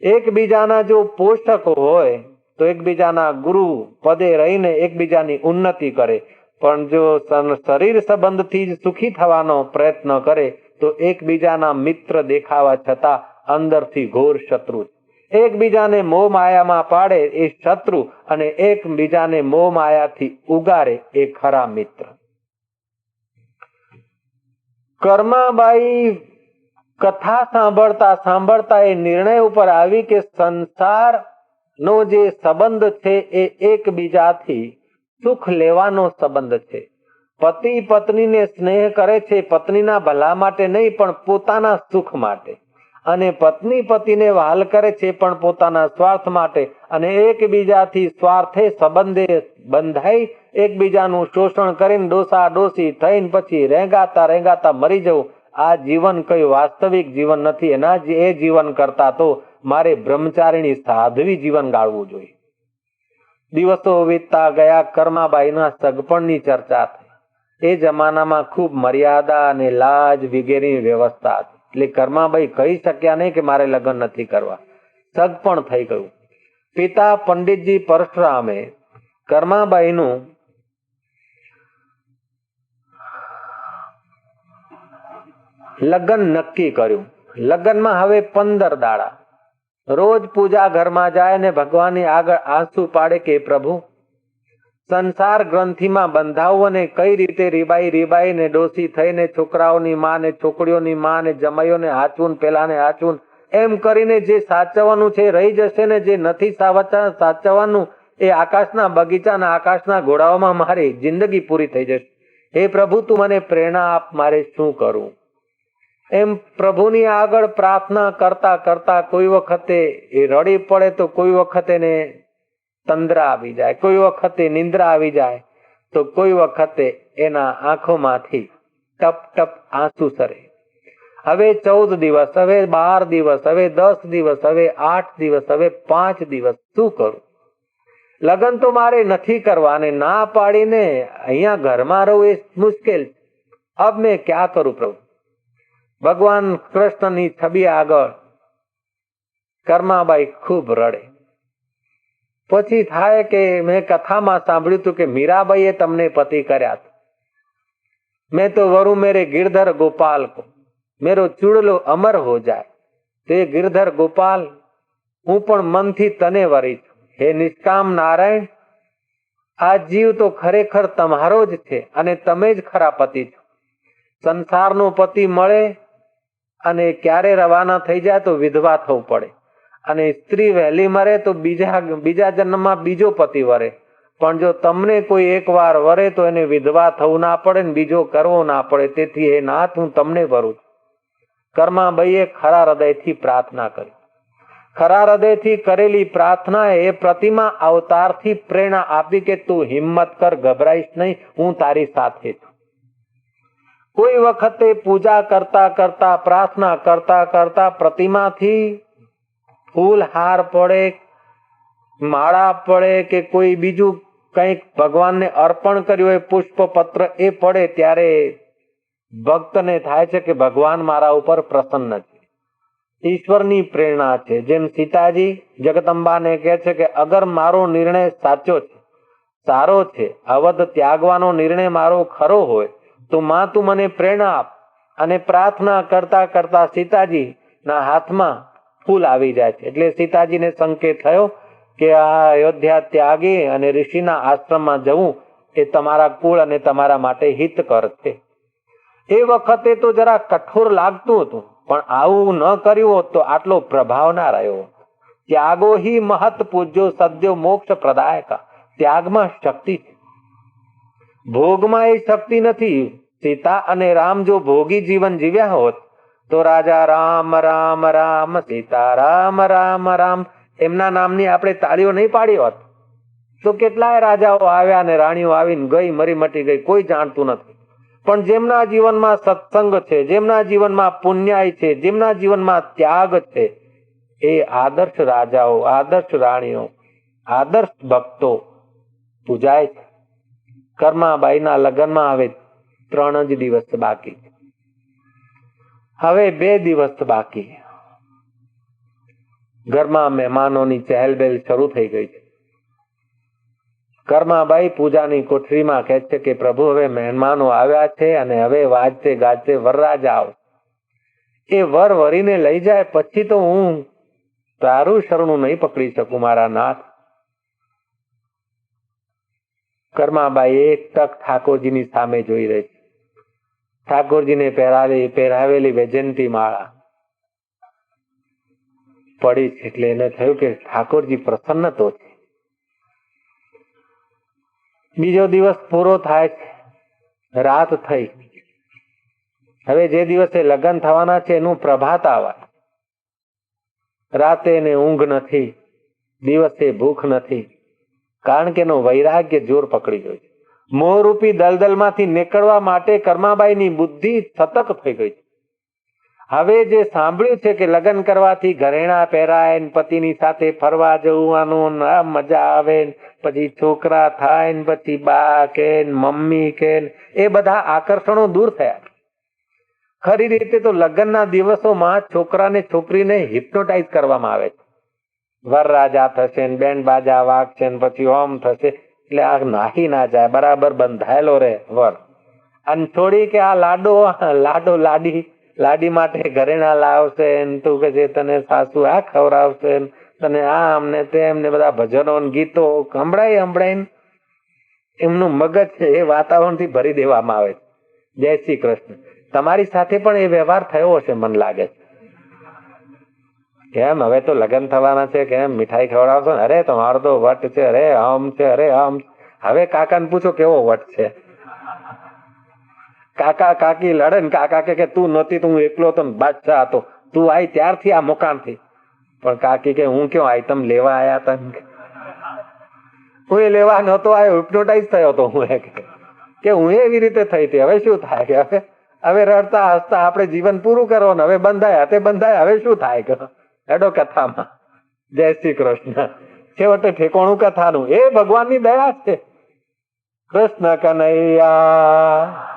એકબીજાના જો પોષક હોય તો એકબીજાના ગુરુ પદે રહીને એકબીજાની ઉન્નતિ કરે. પણ જો શરીર સંબંધથી જ સુખી થવાનો પ્રયત્ન કરે તો એકબીજાના મિત્ર દેખાવા છતાં અંદરથી ઘોર શત્રુ છે. એકબીજાને મોહ માયામાં પાડે એ શત્રુ અને એકબીજાને મોહ માયાથી ઉગારે એ ખરા મિત્ર. કર્માબાઈ કથા સાંભળતા સાંભળતા એ નિર્ણય ઉપર આવી કે સંસારનો જે સંબંધ છે એ એકબીજાથી સુખ લેવાનો સંબંધ છે. પતિ પત્નીને સ્નેહ કરે છે પત્નીના ભલા માટે નહીં પણ પોતાના સુખ માટે, અને પત્ની પતિને વહાલ કરે છે પણ પોતાના સ્વાર્થ માટે. અને એકબીજાથી સ્વાર્થે સંબંધે બંધાઈ એકબીજાનું શોષણ કરીને ડોસા ડોસી થઈને પછી રેંગાતા રેંગાતા મરી જવું, આ જીવન કઈ વાસ્તવિક જીવન નથી. એના એ જીવન કરતા તો મારે બ્રહ્મચારીણી સાધવી જીવન ગાળવું જોઈએ. દિવસો વીતતા ગયા. કર્માબાઈના સગપણની ચર્ચા થઈ. એ જમાનામાં ખૂબ મર્યાદા અને લાજ વગેરેની વ્યવસ્થા હતી, એટલે કર્માબાઈ કહી શક્યા નહીં કે મારે લગ્ન નથી કરવા. સગપણ થઈ ગયું. પિતા પંડિતજી પરશુરામે કર્માબાઈનું લગ્ન નક્કી કર્યું. લગ્નમાં હવે 15 દાડા રોજ પૂજા ઘરમાં જાય ને ભગવાનની આગળ આંસુ પાડે કે પ્રભુ, સંસાર ગ્રંથિમાં બંધાવું અને કઈ રીતે રીબાઈ ને ડોસી થઈને છોકરાઓની માં ને છોકરીઓની માં ને જમાઈઓને હાચવું, પેલાને હાચવું, એમ કરીને જે સાચવવાનું છે રહી જશે ને જે નથી સાચવવાનું એ આકાશના બગીચાના આકાશના ઘોડાઓમાં મારી જિંદગી પૂરી થઈ જશે. હે પ્રભુ, તું મને પ્રેરણા આપ, મારે શું કરું? એમ પ્રભુની આગળ પ્રાર્થના કરતા કરતા કોઈ વખતે એ રડી પડે તો કોઈ વખતે એને તંદ્રા આવી જાય, કોઈ વખતે નિંદ્રા આવી જાય, તો કોઈ વખતે એના આંખોમાંથી ટપ ટપ આંસુ સરે. હવે 14 દિવસ, હવે 12 દિવસ, હવે 10 દિવસ, હવે 8 દિવસ, હવે 5 દિવસ, શું કરું? લગ્ન તો મારે નથી કરવા અને ના પાડીને અહીંયા ઘરમાં રહું એ મુશ્કેલ. અબ મેં ક્યાં કરું પ્રભુ? ભગવાન કૃષ્ણની છબી આગળ કર્માબાઈ ખૂબ રડે. પછી થાય કે મેં કથામાં સાંભળ્યું હતું કે મીરાબાઈએ તમને પતિ કર્યા. મેં તો વરુ મેરે गिरधर गोपाल को, મેરો ચૂડલો અમર હો જાય. તે गिरधर गोपाल, હું પણ મનથી તને વરી છું. હે નિષ્કામ નારાયણ, આ જીવ તો ખરેખર તમારો જ છે અને તમે જ ખરા પતિ છો. સંસારનો પતિ મળે અને ક્યારે રવાના થઈ જાય તો વિધવા થવું પડે, અને સ્ત્રી વહેલી મરે તો બીજા જન્મમાં બીજો પતિ વરે. પણ જો તમને કોઈ એકવાર વરે તો એને વિધવા થવું ના પડે ને બીજો કરવો ના પડે. તેથી હે નાથ, હું તમને વરું છું. કર્માબાઈએ ખરા હૃદયથી પ્રાર્થના કરી. ખરા હૃદયથી કરેલી પ્રાર્થના એ પ્રતિમા અવતારથી પ્રેરણા આપી કે તું હિંમત કર, ગભરાઈશ નહીં, હું તારી સાથે છું. કોઈ વખતે પૂજા કરતા કરતા, પ્રાર્થના કરતા કરતા પ્રતિમાથી ફૂલ હાર પડે, માળા પડે કે કોઈ બીજું કંઈક ભગવાનને અર્પણ કર્યું હોય, પુષ્પ પત્ર એ પડે, ત્યારે ભક્તને થાય છે કે ભગવાન મારા ઉપર પ્રસન્ન છે. ઈશ્વરની પ્રેરણા છે. જેમ સીતાજી જગદંબાને કહે છે કે અગર મારો નિર્ણય સાચો છે, સારો છે, અવધ ત્યાગવાનો નિર્ણય મારો ખરો હોય તો માં તું મને પ્રેરણા આપ. અને પ્રાર્થના કરતા કરતા સીતાજી ના હાથમાં ફૂલ આવી જાય છે. એટલે સીતાજીને સંકેત થયો કે આ અયોધ્યા ત્યાગી અને ઋષિના આશ્રમમાં જવું એ તમારા કુળ અને તમારા માટે હિતકર છે. એ વખતે તો જરા કઠોર લાગતું હતું, પણ આવું ન કર્યું હોત તો આટલો પ્રભાવ ના રહ્યો. ત્યાગો હિ મહત પૂજ્યો સદ્યો મોક્ષ પ્રદાયકા. ત્યાગમાં શક્તિ છે, ભોગમાં એ શક્તિ નથી. સીતા અને રામ જો ભોગી જીવન જીવ્યા હોત તો રાજા રામ રામ રામ સીતા રામ રામ રામ એમના નામની આપણે તાળીઓ નહીં પાડી હોત. તો કેટલાય રાજાઓ આવ્યા અને રાણીઓ આવીને ગઈ, મરી મટી ગઈ, કોઈ જાણતું નથી. પણ જેમના જીવનમાં સત્સંગ છે, જેમના જીવનમાં પુણ્યાય છે, જેમના જીવનમાં ત્યાગ છે, એ આદર્શ રાજાઓ, આદર્શ રાણીઓ, આદર્શ ભક્તો પૂજાય છે. કર્માબાઈના લગ્નમાં હવે 3 જ દિવસ બાકી, હવે 2 દિવસ બાકી. ઘરમાં મહેમાનોની ચહેલબહેલ શરૂ થઈ ગઈ છે. કર્માબાઈ પૂજાની કોઠરીમાં કહે છે કે પ્રભુ હવે મહેમાનો આવ્યા છે અને હવે વાજતે ગાજતે વરરાજા આવ. એ વર વરીને લઈ જાય પછી તો હું તારું શરણું નહીં પકડી શકું મારા નાથ. કર્માબાઈ એક ટક ઠાકોરજીની સામે જોઈ રહી છે. ઠાકોરજીને પહેરાવેલી વૈજયંતી માળા પડી છે એટલે એને થયું કે ઠાકોરજી પ્રસન્ન તો છે. બીજો દિવસ પૂરો થાય છે, રાત થઈ. હવે જે દિવસે લગ્ન થવાના છે એનું પ્રભાત આવે. રાતે એને ઊંઘ નથી, દિવસે ભૂખ નથી, કારણ કે એનો વૈરાગ્ય જોર પકડી ગયો છે. મોહરૂપી દલદલમાંથી નીકળવા માટે કર્માબાઈની બુદ્ધિ સતર્ક થઈ ગઈ છે. હવે જે સાંભળ્યું છે કે લગ્ન કરવાથી ઘરેણા પહેરાય, પતિની સાથે ફરવા જવાનું, મજા આવે, પછી છોકરા થાય, પછી બા કે મમ્મી કે એ બધા આકર્ષણો દૂર થયા. ખરી રીતે તો લગ્નના દિવસોમાં છોકરાને છોકરીને હિપ્નોટાઇઝ કરવામાં આવે છે. વરરાજા થશે, બેન્ડ બાજા વાગશે, પછી ઓમ થશે, એટલે આ નાહી ના જાય, બરાબર બંધાયેલો રહે વર. અને થોડી કે આ લાડો લાડી માટે ઘરેણા લાવશે, તું કે છે તને સાસુ આ ખવડાવશે, તને આમ ને તેમ ને બધા ભજનો ગીતો સંભળાઈને એમનું મગજ છે એ વાતાવરણથી ભરી દેવામાં આવે છે. જય શ્રી કૃષ્ણ. તમારી સાથે પણ એ વ્યવહાર થયો હશે મન લાગે છે. કેમ હવે તો લગ્ન થવાના છે, કેમ મીઠાઈ ખવડાવશો? અરે તમારો તો વટ છે, અરે આમ છે, અરે આમ. હવે કાકાને પૂછો કેવો વટ છે. કાકા કાકી લડે ને કાકા કે તું નહોતી તો હું એકલો હતો, બાદશાહ હતો, તું આવી ત્યારથી આ મકાનથી. પણ કાકી કે હું ક્યાં આવી, તમે લેવા આવ્યા હતા? હું એ લેવા નહોતો આવ્યો, હિપ્નોટાઇઝ થયો હતો હું. કે હું એવી રીતે થઈ હતી. હવે શું થાય કે હવે રડતા હસતા આપણે જીવન પૂરું કરો ને હવે બંધાયા તે બંધાયા, હવે શું થાય કે હેડો કથામાં. જય શ્રી કૃષ્ણ. છેવટે ઠેકોણું કથાનું એ ભગવાનની દયા છે. કૃષ્ણ કનૈયા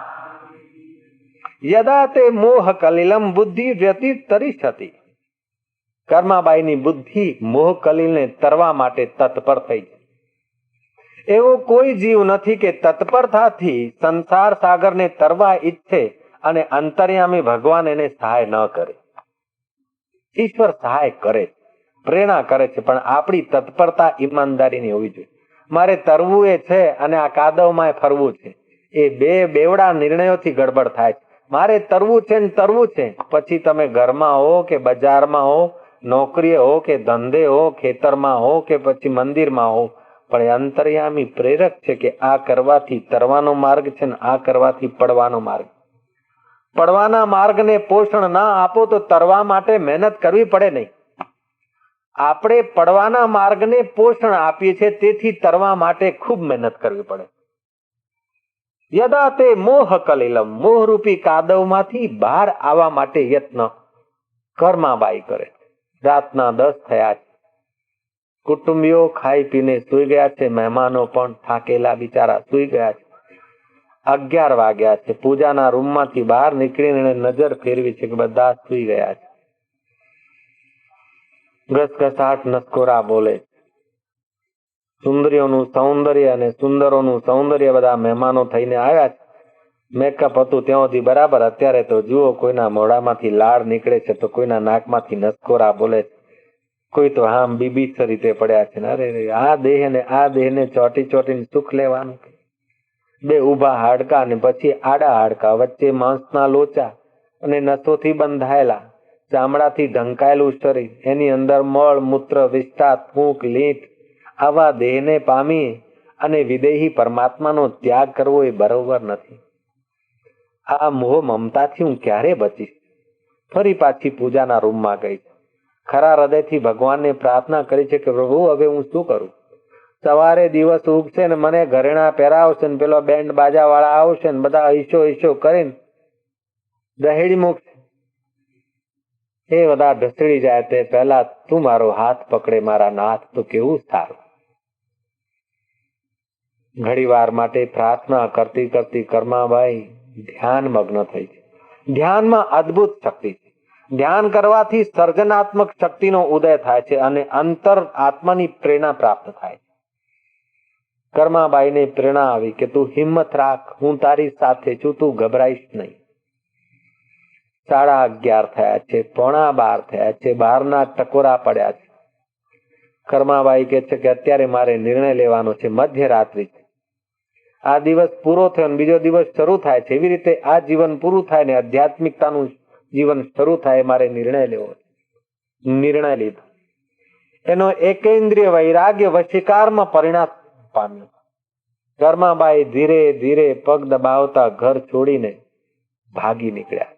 યદા તે મોહ કલિલમ બુદ્ધિ વ્યતીત તરિષ્યતિ. કર્માબાઈની બુદ્ધિ મોહ કલિલને તરવા માટે તત્પર થઈ છે. એવો કોઈ જીવ નથી કે તત્પરતાથી સંસાર સાગરને તરવા ઈચ્છે અને અંતર્યામી ભગવાન એને સહાય ન કરે. ઈશ્વર સહાય કરે, પ્રેરણા કરે છે, પણ આપણી તત્પરતા ઈમાનદારીની હોવી જોઈએ. મારે તરવું એ છે અને આ કાદવમાં ફરવું છે, એ બેવડા નિર્ણયોથી ગડબડ થાય છે. મારે તરવું છે ને તરવું છે, પછી તમે ઘરમાં હો કે બજારમાં હો, નોકરીએ હો કે ધંધે હો, ખેતરમાં હો કે પછી મંદિરમાં હો, પણ અંતર્યામી પ્રેરક છે કે આ કરવાથી તરવાનો માર્ગ છે ને આ કરવાથી પડવાનો માર્ગ. પડવાના માર્ગને પોષણ ના આપો તો તરવા માટે મહેનત કરવી પડે નહીં. આપણે પડવાના માર્ગને પોષણ આપીએ છીએ, તેથી તરવા માટે ખૂબ મહેનત કરવી પડે. યદા તે મોહ કલિલમ, મોહરૂપી કાદવમાંથી બહાર આવવા માટે યત્ન કર્માબાઈ કરે. રાતના 10 થયા છે. કુટુંબીઓ ખાઈ પીને સુઈ ગયા છે, મહેમાનો પણ થાકેલા બિચારા સુઈ ગયા છે. 11 વાગ્યા છે. પૂજાના રૂમમાંથી બહાર નીકળીને નજર ફેરવી છે કે બધા સુઈ ગયા છે. ઘસઘસાટ નસકોરા બોલે. સુંદરીઓનું સૌંદર્ય અને સુંદરોનું સૌંદર્ય બધા મહેમાનો થઈને આવ્યા છે. મેકઅપ હતું ત્યાં સુધી બરાબર. અત્યારે તો જુઓ, કોઈના મોઢામાંથી લાળ નીકળે છે તો કોઈના નાકમાંથી નસકોરા બોલે છે. કોઈ તો આમ બીબીસ રીતે પડ્યા છે ને, અરે આ દેહને ચોટી ચોટીને સુખ લેવાનું. બે ઊભા હાડકા ને પછી આડા હાડકા, વચ્ચે માંસના લોચા અને નસોથી બંધાયેલા, ચામડાથી ઢંકાયેલું શરીર, એની અંદર મળ મૂત્ર વિષ્ટા થૂંક લીંટ, આવા દેહને પામી અને વિદેહી પરમાત્માનો ત્યાગ કરવો એ બરોબર નથી. આ મોહ મમતાથી હું ક્યારે બચીશ? ફરી પાછી પૂજાના રૂમમાં ગઈ. ખરા હૃદયથી ભગવાનને પ્રાર્થના કરી છે કે પ્રભુ હવે હું શું કરું? સવારે દિવસ ઉગશે ને મને ઘરેણા પહેરાવશે ને પેલો બેન્ડ બાજા વાળા આવશે ને બધા ઈશો ઈશો કરીને દહેડી મૂકશે. એ બધા ઢસડી જાય તે પહેલા તું મારો હાથ પકડે મારા નાથ, તો કેવું સારું. ઘણી વાર માટે પ્રાર્થના કરતી કરતી કર્માબાઈ ધ્યાન મગ્ન થઈ છે. ધ્યાનમાં અદ્ભુત શક્તિ છે. ધ્યાન કરવાથી સર્જનાત્મક શક્તિનો ઉદય થાય છે અને અંતર આત્માની પ્રેરણા પ્રાપ્ત થાય છે. કર્માબાઈને પ્રેરણા આવી કે તું હિંમત રાખ, હું તારી સાથે છું, તું ગભરાઈશ નહીં. 11:30 થયા છે, 11:45 થયા છે, 12ના ટકોરા પડ્યા છે. કર્માબાઈ કહે છે કે અત્યારે મારે નિર્ણય લેવાનો છે. મધ્યરાત્રિ છે, આ દિવસ પૂરો થયો અને બીજો દિવસ શરૂ થાય છે. એવી રીતે આ જીવન પૂરું થાય ને આધ્યાત્મિકતાનું જીવન શરૂ થાય. મારે નિર્ણય લેવો. નિર્ણય લીધો. એનો એકેન્દ્રિય વૈરાગ્ય વશીકારમાં પરિણામ પામ્યો. કર્માબાઈ ધીરે ધીરે પગ દબાવતા ઘર છોડીને ભાગી નીકળ્યા.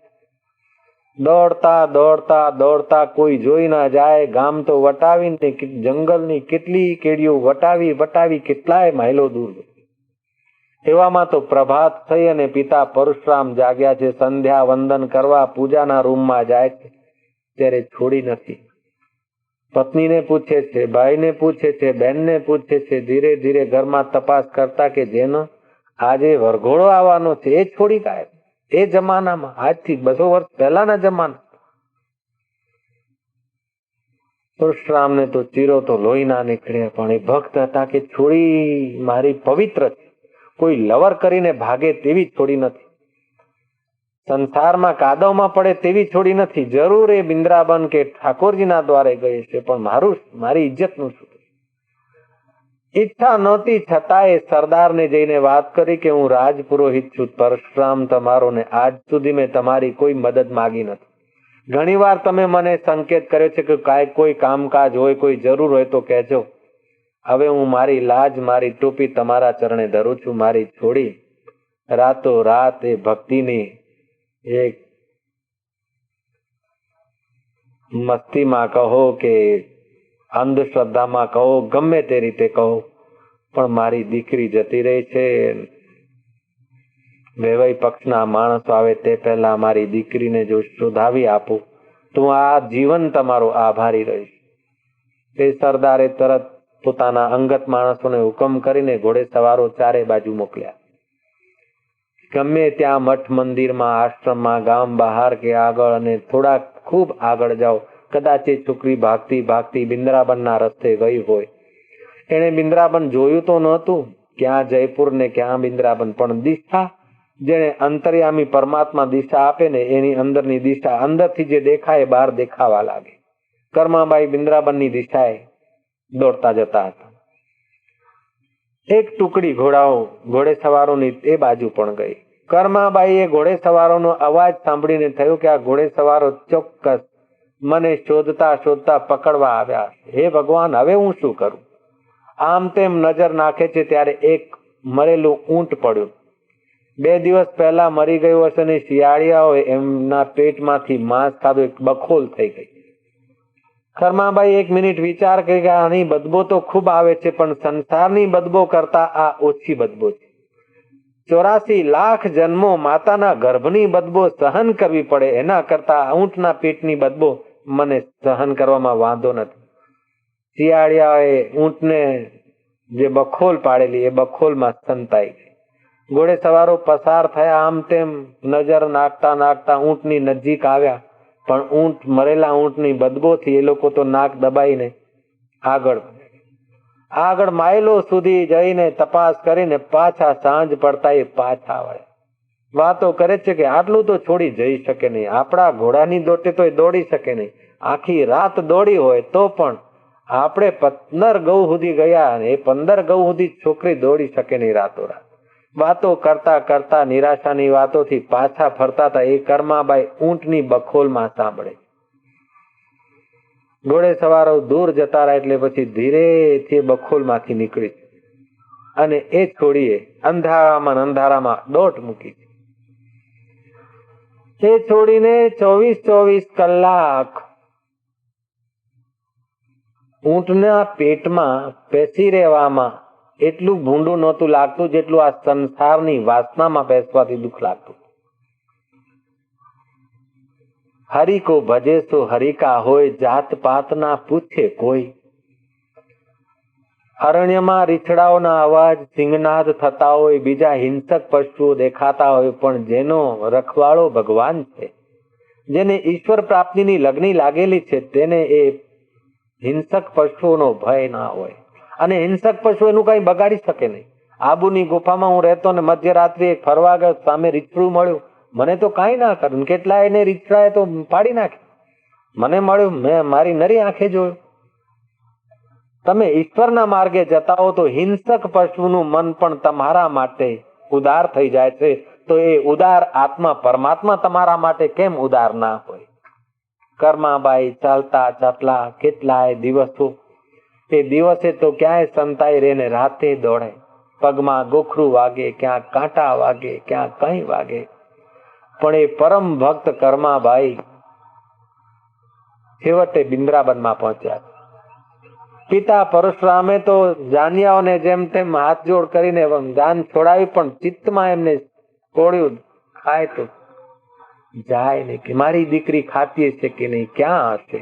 દોડતા દોડતા દોડતા કોઈ જોઈ ના જાય. ગામ તો વટાવીને જંગલની કેટલી કેડીઓ વટાવી વટાવી કેટલાય માઇલો દૂર. એવામાં તો પ્રભાત થઈ અને પિતા પરશુરામ જાગ્યા છે. સંધ્યા વંદન કરવા પૂજાના રૂમમાં જાય છે ત્યારે છોડી નથી. પત્નીને પૂછે છે, ભાઈને પૂછે છે, બહેનને પૂછે છે. ધીરે ધીરે ઘરમાં તપાસ કરતા કે જેનો આજે વરઘોડો આવવાનો છે એ છોડી ગાયબ. એ જમાનામાં, આજથી 200 વર્ષ પહેલાના જમાના, પરશુરામને તો ચીરો તો લોહી ના નીકળે. પણ એ ભક્ત હતા કે છોડી મારી પવિત્ર છે, કોઈ લવર કરીને ભાગે તેવી છોડી નથી, સંસારમાં કાદવમાં પડે તેવી છોડી નથી. જરૂર એ બિંદ્રાબન કે ઠાકોરજીના દ્વારે ગઈ છે, પણ મારી ઇજ્જતનું શું? ઈચ્છા નહોતી છતાં એ સરદારને જઈને વાત કરી કે હું રાજપુરોહિત છું, પરશુરામ તમારો, ને આજ સુધી મેં તમારી કોઈ મદદ માગી નથી. ઘણી વાર તમે મને સંકેત કર્યો છે કે કોઈ કામકાજ હોય, કોઈ જરૂર હોય તો કહેજો. હવે હું મારી લાજ, મારી ટોપી તમારા ચરણે ધરું છું. મારી છોડી રાતો રાત એ ભક્તિની એક મસ્તીમાં કહો કે અંધશ્રદ્ધામાં કહો, ગમે તે રીતે કહો, પણ મારી દીકરી જતી રહી છે. વૈવાહિક પક્ષના માણસો આવે તે પહેલા મારી દીકરીને જો શોધાવી આપું તો આ જીવન તમારો આભારી રહીશ. તે સરદારે તરત પોતાના અંગત માણસોને હુકમ કરીને ઘોડે સવારો ચારે બાજુ મોકલ્યા. ગમે ત્યાં મઠ મંદિરમાં, આશ્રમમાં, ગામ બહાર કે આગળ, અને થોડા ખૂબ આગળ જાઓ. કદાચ એ છોકરી ભાગતી ભાગતી બિંદ્રાબનના રસ્તે ગઈ હોય. એને બિંદ્રાબન જોયું તો નહોતું, ક્યાં જયપુર ને ક્યાં બિંદ્રાબન, પણ દિશા, જેને અંતર્યામી પરમાત્મા દિશા આપે ને, એની અંદરની દિશા, અંદરથી જે દેખાય બહાર દેખાવા લાગે. કર્માબાઈ બિંદ્રાબનની દિશાએ દોડતા જતા હતા. એક ટુકડી ઘોડે સવારોની એ બાજુ પણ ગઈ. કર્માબાઈએ ઘોડે સવારોનો અવાજ સાંભળીને થયું કે આ ઘોડે સવારો ચોક્કસ મને શોધતા શોધતા પકડવા આવ્યા. હે ભગવાન, હવે હું શું કરું? આમ તેમ નજર નાખે છે ત્યારે એક મરેલું ઊંટ પડ્યું. 2 દિવસ પહેલા મરી ગયું હશે ને શિયાળિયાઓએ એમના પેટમાંથી માંસ ખાધું, એક બખોલ થઈ ગઈ. કર્માબાઈ 1 મિનિટ વિચાર કરી કે આની બદબો તો ખૂબ આવે છે, પણ સંસારની બદબો કરતા આ ઓછી બદબો છે. 84 લાખ જન્મો માતાના ગર્ભની બદબો સહન કરવી પડે એના કરતા ઊંટના પેટની બદબો મને સહન કરવામાં વાંધો નથી. શિયાળિયાએ ઊંટને જે બખોલ પાડેલી એ બખોલમાં સંતાઈ ગઈ. ઘોડે સવારો પસાર થયા, આમ તેમ નજર નાખતા નાખતા ઊંટની નજીક આવ્યા, પણ મરેલા ઊંટની બદબોથી એ લોકો તો નાક દબાઈને આગળ માઇલો સુધી જઈને તપાસ કરીને પાછા સાંજ પડતા એ પાછા વળ્યા. વાતો કરે છે કે આટલું તો છોડી જઈ શકે નહીં, આપણા ઘોડાની દોટે તો એ દોડી શકે નહીં, આખી રાત દોડી હોય તો પણ આપણે 15 ગૌ સુધી ગયા અને એ 15 ગૌ સુધી છોકરી દોડી શકે નહીં રાતોરાત. વાતો કરતા કરતા નિરાશાની વાતોથી પાછા ફરતા હતા. એ કર્માબાઈ ઊંટની બખોલમાં સાંભળે. ઘોડે સવારો દૂર જતા રહ્યા એટલે પછી ધીરેથી બખોલમાંથી નીકળી અને એ છોડીએ અંધારામાં દોટ મૂકી. એ છોડીને 24 કલાક ઊંટના પેટમાં પેસી રહેવામાં એટલું ભૂંડું નહોતું લાગતું જેટલું આ સંસારની વાસનામાં બેસવાથી દુઃખ લાગતું. હરિ કો ભજે સો હરિ કા હોય, જાત પાત ના પૂછે કોઈ. અરણ્યમાં રીછડાઓના અવાજ સિંહનાદ થતા હોય, બીજા હિંસક પશુઓ દેખાતા હોય, પણ જેનો રખવાળો ભગવાન છે, જેને ઈશ્વર પ્રાપ્તિની લગ્ની લાગેલી છે, તેને એ હિંસક પશુઓનો ભય ના હોય. અને હિંસક પશુ એનું કઈ બગાડી શકે નહીં. આબુની ગુફામાં હું રહેતો ને મધ્યરાત્રિએ ફરવા ગયો, સામે રીછડું મળ્યું, મને તો કાંઈ ના કર્યું. કેટલા એને રીછડાએ તો પાડી નાખી. મને મળ્યું, મેં મારી નરી આંખે જોયું. તમે ઈશ્વરના માર્ગે જતા હો તો હિંસક પશુનું મન પણ તમારા માટે ઉદાર થઈ જાય છે, તો એ ઉદાર આત્મા પરમાત્મા તમારા માટે કેમ ઉદાર ના હોય? કર્માબાઈ ચાલતા ચાલતા કેટલાય દિવસો, એ દિવસે તો ક્યાંય સંતાઈ રહીને રાતે દોડે. પગમાં ગોખરું વાગે, ક્યાં કાંટા વાગે, ક્યાં કઈ વાગે, પણ એ પરમ ભક્ત કર્માબાઈ છેવટે બિન્દ્રાબનમાં પહોંચ્યા. પિતા પરશુરામે તો જાનિયાઓને જેમ તેમ હાથ જોડ કરીને જાન છોડાવી, પણ ચિત્તમાં એમને છોડ્યું, ખાય તો જાય નહીં, કે મારી દીકરી ખાતી છે કે નહીં, ક્યાં હશે,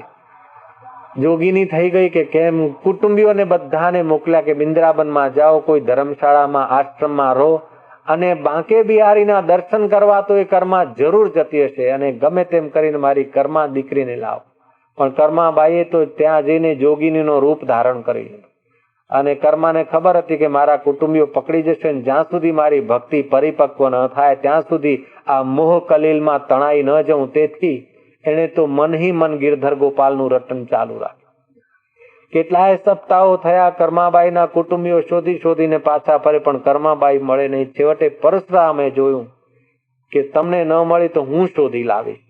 જોગીની થઈ ગઈ કે કેમ. કુટુંબીઓને બધાને મોકલ્યા કે બિન્દ્રાબનમાં જાઓ, કોઈ ધર્મશાળામાં આશ્રમમાં રહો, અને બાંકે બિહારીના દર્શન કરવા તો એ કર્મા જરૂર જતી હશે, અને ગમે તેમ કરીને મારી કર્મા દીકરીને લાવો. પણ કર્માબાઈએ તો ત્યાં જઈને જોગીનીનો રૂપ ધારણ કરી. અને કર્માને ખબર હતી કે મારા કુટુંબીઓ પકડી જશે, જ્યાં સુધી મારી ભક્તિ પરિપક્વ ન થાય ત્યાં સુધી આ મોહ કલીલમાં તણાઈ ન જવું. તેથી એને તો મન હી મન ગિરધર ગોપાલનું રટન ચાલુ રાખ્યું. કેટલાય સપ્તાહો થયા, કર્માબાઈના કુટુંબીઓ શોધી શોધીને પાછા ફરે, પણ કર્માબાઈ મળે નહીં. છેવટે પરશુરામે જોયું કે તમને ન મળી તો હું શોધી લાવીશ.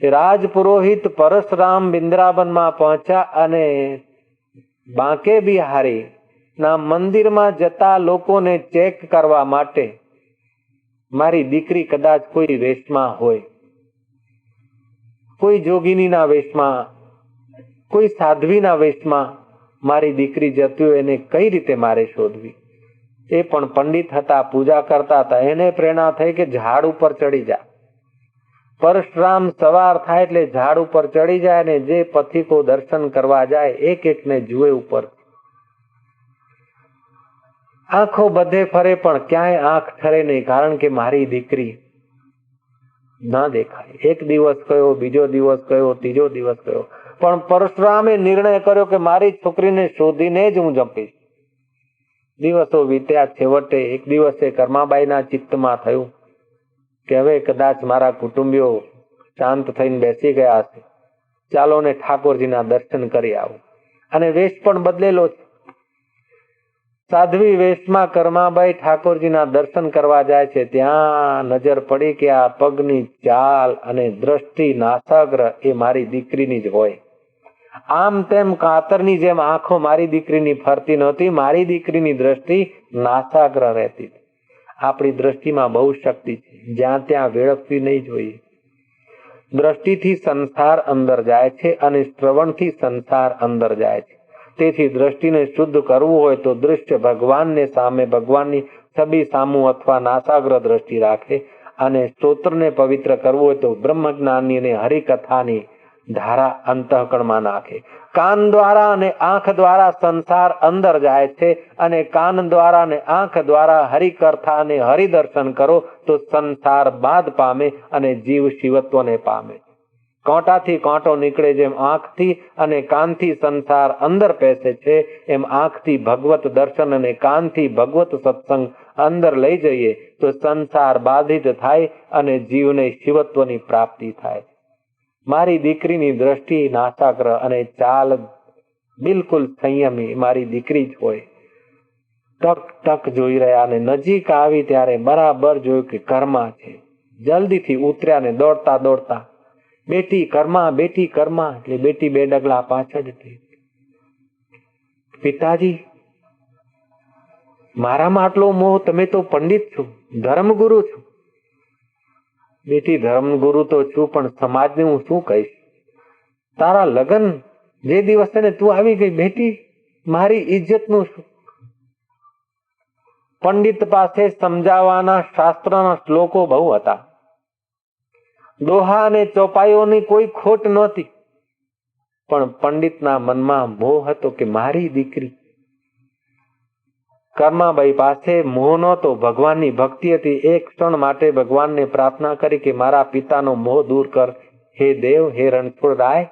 રાજ પુરોહિત પરશુરામ બિન્દ્રાબનમાં પહોંચ્યા અને બાંકે બિહારી ના મંદિરમાં જતા લોકોને ચેક કરવા માટે મારી દીકરી કદાચ કોઈ વેશમાં હોય, કોઈ જોગીનીના વેશમાં, કોઈ સાધ્વીના વેશમાં મારી દીકરી જતી હોય, એને કઈ રીતે મારે શોધવી? એ પણ પંડિત હતા, પૂજા કરતા હતા. એને પ્રેરણા થઈ કે ઝાડ ઉપર ચડી જા. પરશુરામ સવાર થાય એટલે ઝાડ ઉપર ચડી જાય, અને જે પથિકો દર્શન કરવા જાય એક એકને જુએ ઉપર. આંખો બધે ફરે પણ ક્યાંય આંખ ઠરે નહીં, કારણ કે મારી દીકરી ના દેખાય. એક દિવસ કયો, બીજો દિવસ કયો, ત્રીજો દિવસ કયો, પણ પરશુરામે નિર્ણય કર્યો કે મારી છોકરીને શોધીને જ હું જંપીશ. દિવસો વીત્યા. છેવટે એક દિવસે કર્માબાઈના ચિત્તમાં થયું કે હવે કદાચ મારા કુટુંબીઓ શાંત થઈને બેસી ગયા હશે, ચાલો ને ઠાકોરજીના દર્શન કરી આવું. અને વેશ પણ બદલેલો છે. સાધ્વી વેશમાં કર્માબાઈ ઠાકોરજીના દર્શન કરવા જાય છે. ત્યાં નજર પડી કે આ પગની ચાલ અને દ્રષ્ટિ નાસાગ્ર એ મારી દીકરીની જ હોય. આમ તેમ કાતરની જેમ આંખો મારી દીકરીની ફરતી નહોતી, મારી દીકરીની દ્રષ્ટિ નાસાગ્ર રહેતી. આપણી દ્રષ્ટિમાં બહુ શક્તિ છે, જ્યાં ત્યાં વેડફવી નહીં જોઈએ. દ્રષ્ટિથી સંસાર અંદર જાય છે અને શ્રવણથી સંસાર અંદર જાય છે. તેથી દ્રષ્ટિને શુદ્ધ કરવું હોય તો દૃશ્ય ભગવાનને સામે, ભગવાનની છબી સામું અથવા નાસાગ્ર દ્રષ્ટિ રાખે, અને સ્તોત્રને પવિત્ર કરવું હોય તો બ્રહ્મજ્ઞાનની અને હરિકથાની ધારા અંતઃકરણમાં નાખે. કાન દ્વારા અને આંખ દ્વારા સંસાર અંદર જાય છે, અને કાન દ્વારા અને આંખ દ્વારા હરિકથા અને હરિદર્શન કરો તો સંસાર બાદ પામે અને જીવ શિવત્વને પામે. કાંટાથી કાંટો નીકળે, જેમ આંખથી અને કાનથી સંસાર અંદર પેસે છે, એમ આંખથી ભગવત દર્શન અને કાનથી ભગવત સત્સંગ અંદર લઈ જઈએ તો સંસાર બાધિત થાય અને જીવને શિવત્વની પ્રાપ્તિ થાય. મારી દીકરીની દ્રષ્ટિ નાસાગ્ર અને ચાલ બિલકુલ સંયમી મારી દીકરી જ હોય. ટક ટક જોઈ રહ્યા અને નજીક આવી ત્યારે બરાબર જોયું કે કર્મા છે. જલ્દીથી ઉતર્યા ને દોડતા દોડતા, બેટી કર્મા, બેટી કર્મા. એટલે બેટી 2 ડગલા પાછળ હતી. પિતાજી, મારામાં આટલો મોહ? તમે તો પંડિત છો, ધર્મગુરુ છો. બેટી, ધર્મગુરુ તો છું, પણ સમાજને હું શું કહીશ? તારા લગ્ન જે દિવસે ને તું આવી ગઈ બેટી, મારી ઇજ્જતનું શું? પંડિત પાસે સમજાવવાના શાસ્ત્રના શ્લોકો બહુ હતા, દોહા અને ચોપાઈઓની કોઈ ખોટ નહોતી, પણ પંડિતના મનમાં મોહ હતો કે મારી દીકરી. કર્માબાઈ પાસે મોહ નહોતો, ભગવાનની ભક્તિ હતી. એક ક્ષણ માટે ભગવાનને પ્રાર્થના કરી કે મારા પિતાનો મોહ દૂર કર. હે દેવ, હે રણછોડ રાય,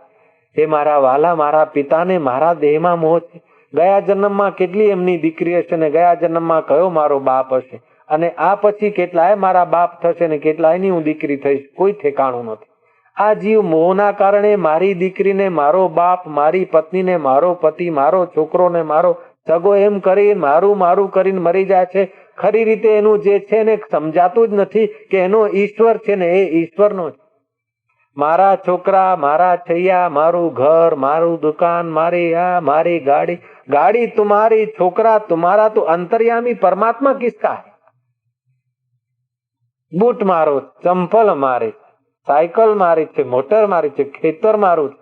હે મારા વાલા, મારા પિતાને મારા દેહમાં મોહ છે. ગયા જન્મમાં કેટલી એમની દીકરી હશે ને ગયા જન્મમાં કયો મારો બાપ હશે, અને આ પછી કેટલાય મારા બાપ થશે ને કેટલાયની હું દીકરી થઈશ, કોઈ ઠેકાણું નથી. આ જીવ મોહના કારણે મારી દીકરીને મારો બાપ, મારી પત્નીને મારો પતિ, મારો છોકરો ને મારો સગો એમ કરી મારું મારું કરીને મરી જાય છે. ખરી રીતે એનું જે છે ને સમજાતું જ નથી કે એનો ઈશ્વર છે ને એ ઈશ્વરનો છે. મારા છોકરા, મારા છૈયા, મારું ઘર, મારું દુકાન, મારી ગાડી, गाड़ी तुम्हारी, छोकरा तुम्हारा, तो अंतर्यामी परमात्मा किसका है? बूट मारो, चंपल मारे, सायकल मारी છે, મોટર મારી છે, ખેતર મારું છે,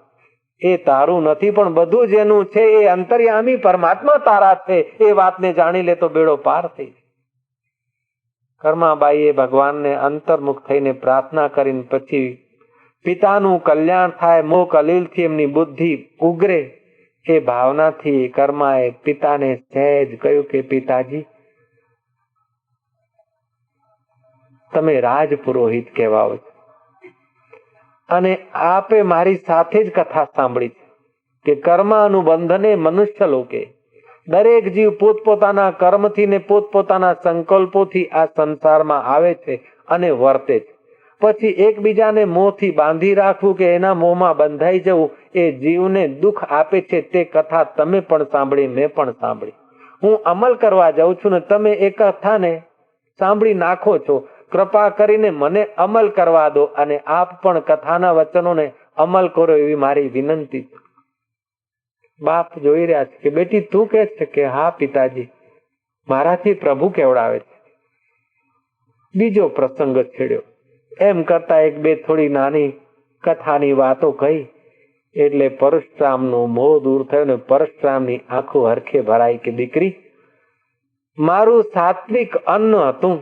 એ તારું નથી, પણ બધું જેનું છે એ અંતર્યામી પરમાત્મા તારા છે. એ વાતને જાણી લે તો બેડો પાર થઈ. કર્માબાઈએ ભગવાનને અંતર્મુખ થઈને પ્રાર્થના કરીને પછી પિતાનું કલ્યાણ થાય, મોહ કલીલથી એમની બુદ્ધિ ઉગરે, એ ભાવનાથી કર્માએ પિતાને સહેજ કહ્યું કે પિતાજી, તમે રાજ પુરોહિત કહેવાઓ છો, અને આપે મારી સાથે જ કથા સાંભળી છે કે કર્મ અનુબંધને મનુષ્ય લોકે દરેક જીવ પોતપોતાના કર્મથી ને પોતપોતાના સંકલ્પોથી આ સંસારમાં આવે છે અને વર્તે છે. પછી એકબીજાને મોહથી બાંધી રાખવું કે એના મોહમાં બંધાઈ જવું એ જીવને દુઃખ આપે છે. તે કથા તમે પણ સાંભળી, મેં પણ સાંભળી. હું અમલ કરવા જાઉં છું ને તમે એ કથાને સાંભળી નાખો છો. કૃપા કરીને મને અમલ કરવા દો અને આપ પણ કથાના વચનોને અમલ કરો, એવી મારી વિનંતી છે. બાપ જોઈ રહ્યા છે કે બેટી તું કહે છે કે હા પિતાજી, મારાથી પ્રભુ કેવડાવે છે. બીજો પ્રસંગ છેડ્યો. એમ કરતા 1-2 થોડી નાની કથાની વાતો કહી એટલે પરશુરામનો મોહ દૂર થયો ને પરશુરામની આંખો હરખે ભરાઈ કે દીકરી, મારું સાત્વિક અન્ન હતું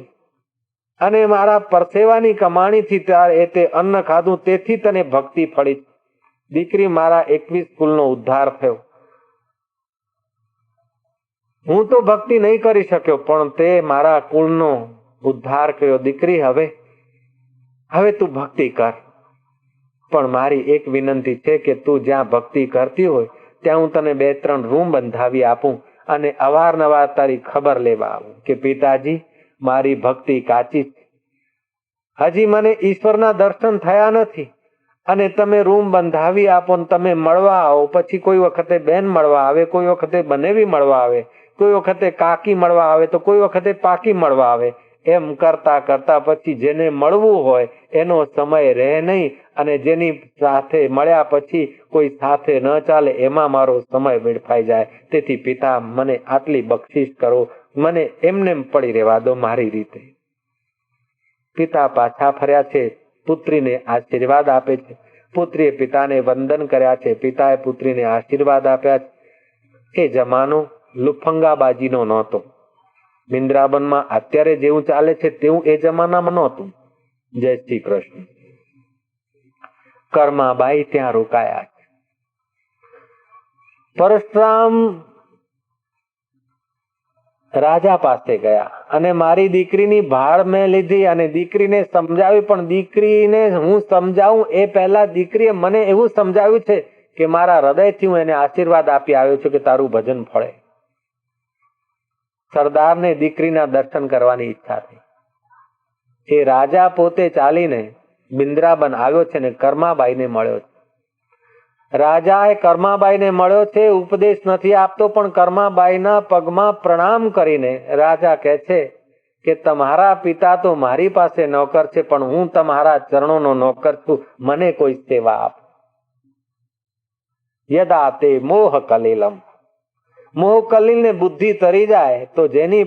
અને મારા પરસેવાની કમાણીથી તે અન્ન ખાધું, તેથી તને ભક્તિ ફળી. દીકરી, મારા 21 કુલનો ઉદ્ધાર થયો. હું તો ભક્તિ નહીં કરી શક્યો, પણ તે મારા કુળનો ઉદ્ધાર કર્યો. દીકરી, હવે તું ભક્તિ કર, પણ મારી એક વિનંતી છે કે તું જ્યાં ભક્તિ કરતી હોય ત્યાં હું તને 2-3 રૂમ બંધાવી આપું અને અવારનવાર તારી ખબર લેવા આવું કે પિતાજી, મારી ભક્તિ કાચી છે, હજી મને ઈશ્વરના દર્શન થયા નથી, અને તમે રૂમ બંધાવી આપો ને તમે મળવા આવો. પછી કોઈ વખતે બેન મળવા આવે, કોઈ વખતે બનેવી મળવા આવે, કોઈ વખતે કાકી મળવા આવે, તો કોઈ વખતે પાકી મળવા આવે. એમ કરતા કરતા પછી જેને મળવું હોય એનો સમય રહે નહીં, અને જેની સાથે મળ્યા પછી કોઈ સાથે ન ચાલે એમાં મારો સમય વેડફાઈ જાય. તેથી પિતા, મને આટલી બક્ષિસ કરો, મને એમને પડી રહેવા દો મારી રીતે. પિતા પાછા ફર્યા છે, પુત્રીને આશીર્વાદ આપે છે. પુત્રીએ પિતાને વંદન કર્યા છે, પિતાએ પુત્રીને આશીર્વાદ આપ્યા છે. એ જમાનો લુફંગાબાજીનો નહોતો. બિંદ્રાબનમાં અત્યારે જેવું ચાલે છે તેવું એ જમાનામાં નહોતું. જય શ્રી કૃષ્ણ. કર્માબાઈ ત્યાં રોકાયા છે. પરશુરામ રાજા પાસે ગયા અને મારી દીકરીની ભાળ મેં લીધી અને દીકરીને સમજાવી, પણ દીકરીને હું સમજાવું એ પહેલા દીકરીએ મને એવું સમજાવ્યું છે કે મારા હૃદયથી હું એને આશીર્વાદ આપી આવ્યો છું કે તારું ભજન ફળે. સરદારને દીકરીના દર્શન કરવાની ઈચ્છા થઈ. એ રાજા પોતે ચાલીને બિંદ્રાબન આવ્યો છે ને કર્માબાઈને મળ્યો છે. રાજા એ કર્માબાઈને મળ્યો છે, ઉપદેશ નથી આપતો, પણ કર્માબાઈના પગમાં પ્રણામ કરીને રાજા કહે છે કે તમારા પિતા તો મારી પાસે નોકર છે, પણ હું તમારા ચરણોનો નોકર છું, મને કોઈ સેવા આપ. યદા તે મોહ કલિલમ, મોહ કલિલ ને બુદ્ધિ તરી જાય તો જેની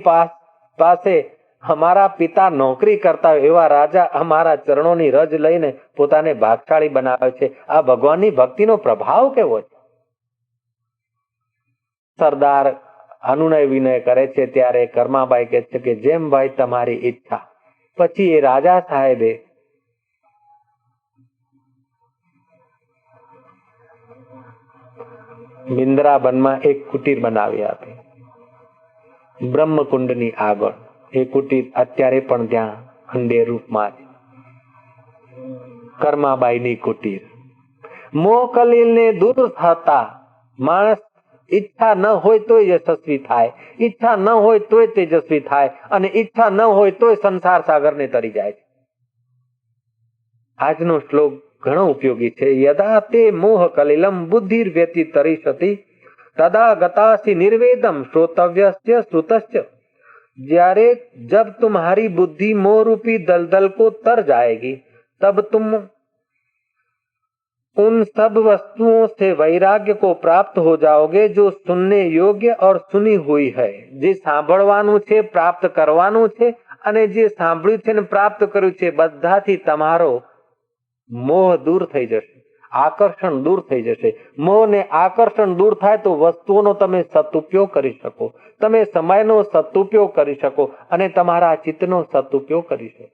પાસે અમારા પિતા નોકરી કરતા હોય એવા રાજા અમારા ચરણોની રજ લઈને પોતાને ભાગશાળી બનાવે છે. આ ભગવાનની ભક્તિનો પ્રભાવ કેવો છે. સરદાર અનુનય વિનય કરે છે ત્યારે કર્માબાઈ કહે છે કે જેમ ભાઈ તમારી ઈચ્છા. પછી એ રાજા સાહેબે બિંદ્રાબનમાં એક કુટીર બનાવી આપી, બ્રહ્મકુંડની આગળ. એ કુટીર અત્યારે પણ ત્યાં ખંડેર રૂપમાં છે, કર્માબાઈની કુટીર. મોહ કલીલને દૂર થતા માણસ ઈચ્છા ન હોય તોય યશસ્વી થાય, ઈચ્છા ન હોય તોય તેજસ્વી થાય, અને ઈચ્છા ન હોય તોય સંસાર સાગરને તરી જાય છે. આજનો શ્લોક ઘણો ઉપયોગી છે. યદા તે મોહ કલિલમ બુદ્ધિર વ્યતિ તરિષતિ તદા ગતાસી નિર્વેદમ श्रोतव्यस्य श्रुतस्य. જ્યારે जब तुम्हारी बुद्धि मोह रूपी दलदल को तर जाएगी तब तुम उन सब वस्तुओं से वैराग्य को प्राप्त हो जाओगे जो सुनने योग्य और सुनी हुई है. જે સાંભળવાનું છે, પ્રાપ્ત કરવાનું છે, અને જે સાંભળ્યું છે ને પ્રાપ્ત કર્યું છે બધાથી તમારો મોહ દૂર થઈ જશે, આકર્ષણ દૂર થઈ જશે. મોહ ને આકર્ષણ દૂર થાય તો વસ્તુઓનો તમે સદુપયોગ કરી શકો, તમે સમયનો સદુપયોગ કરી શકો અને તમારા ચિત્તનો સદુપયોગ કરી શકો.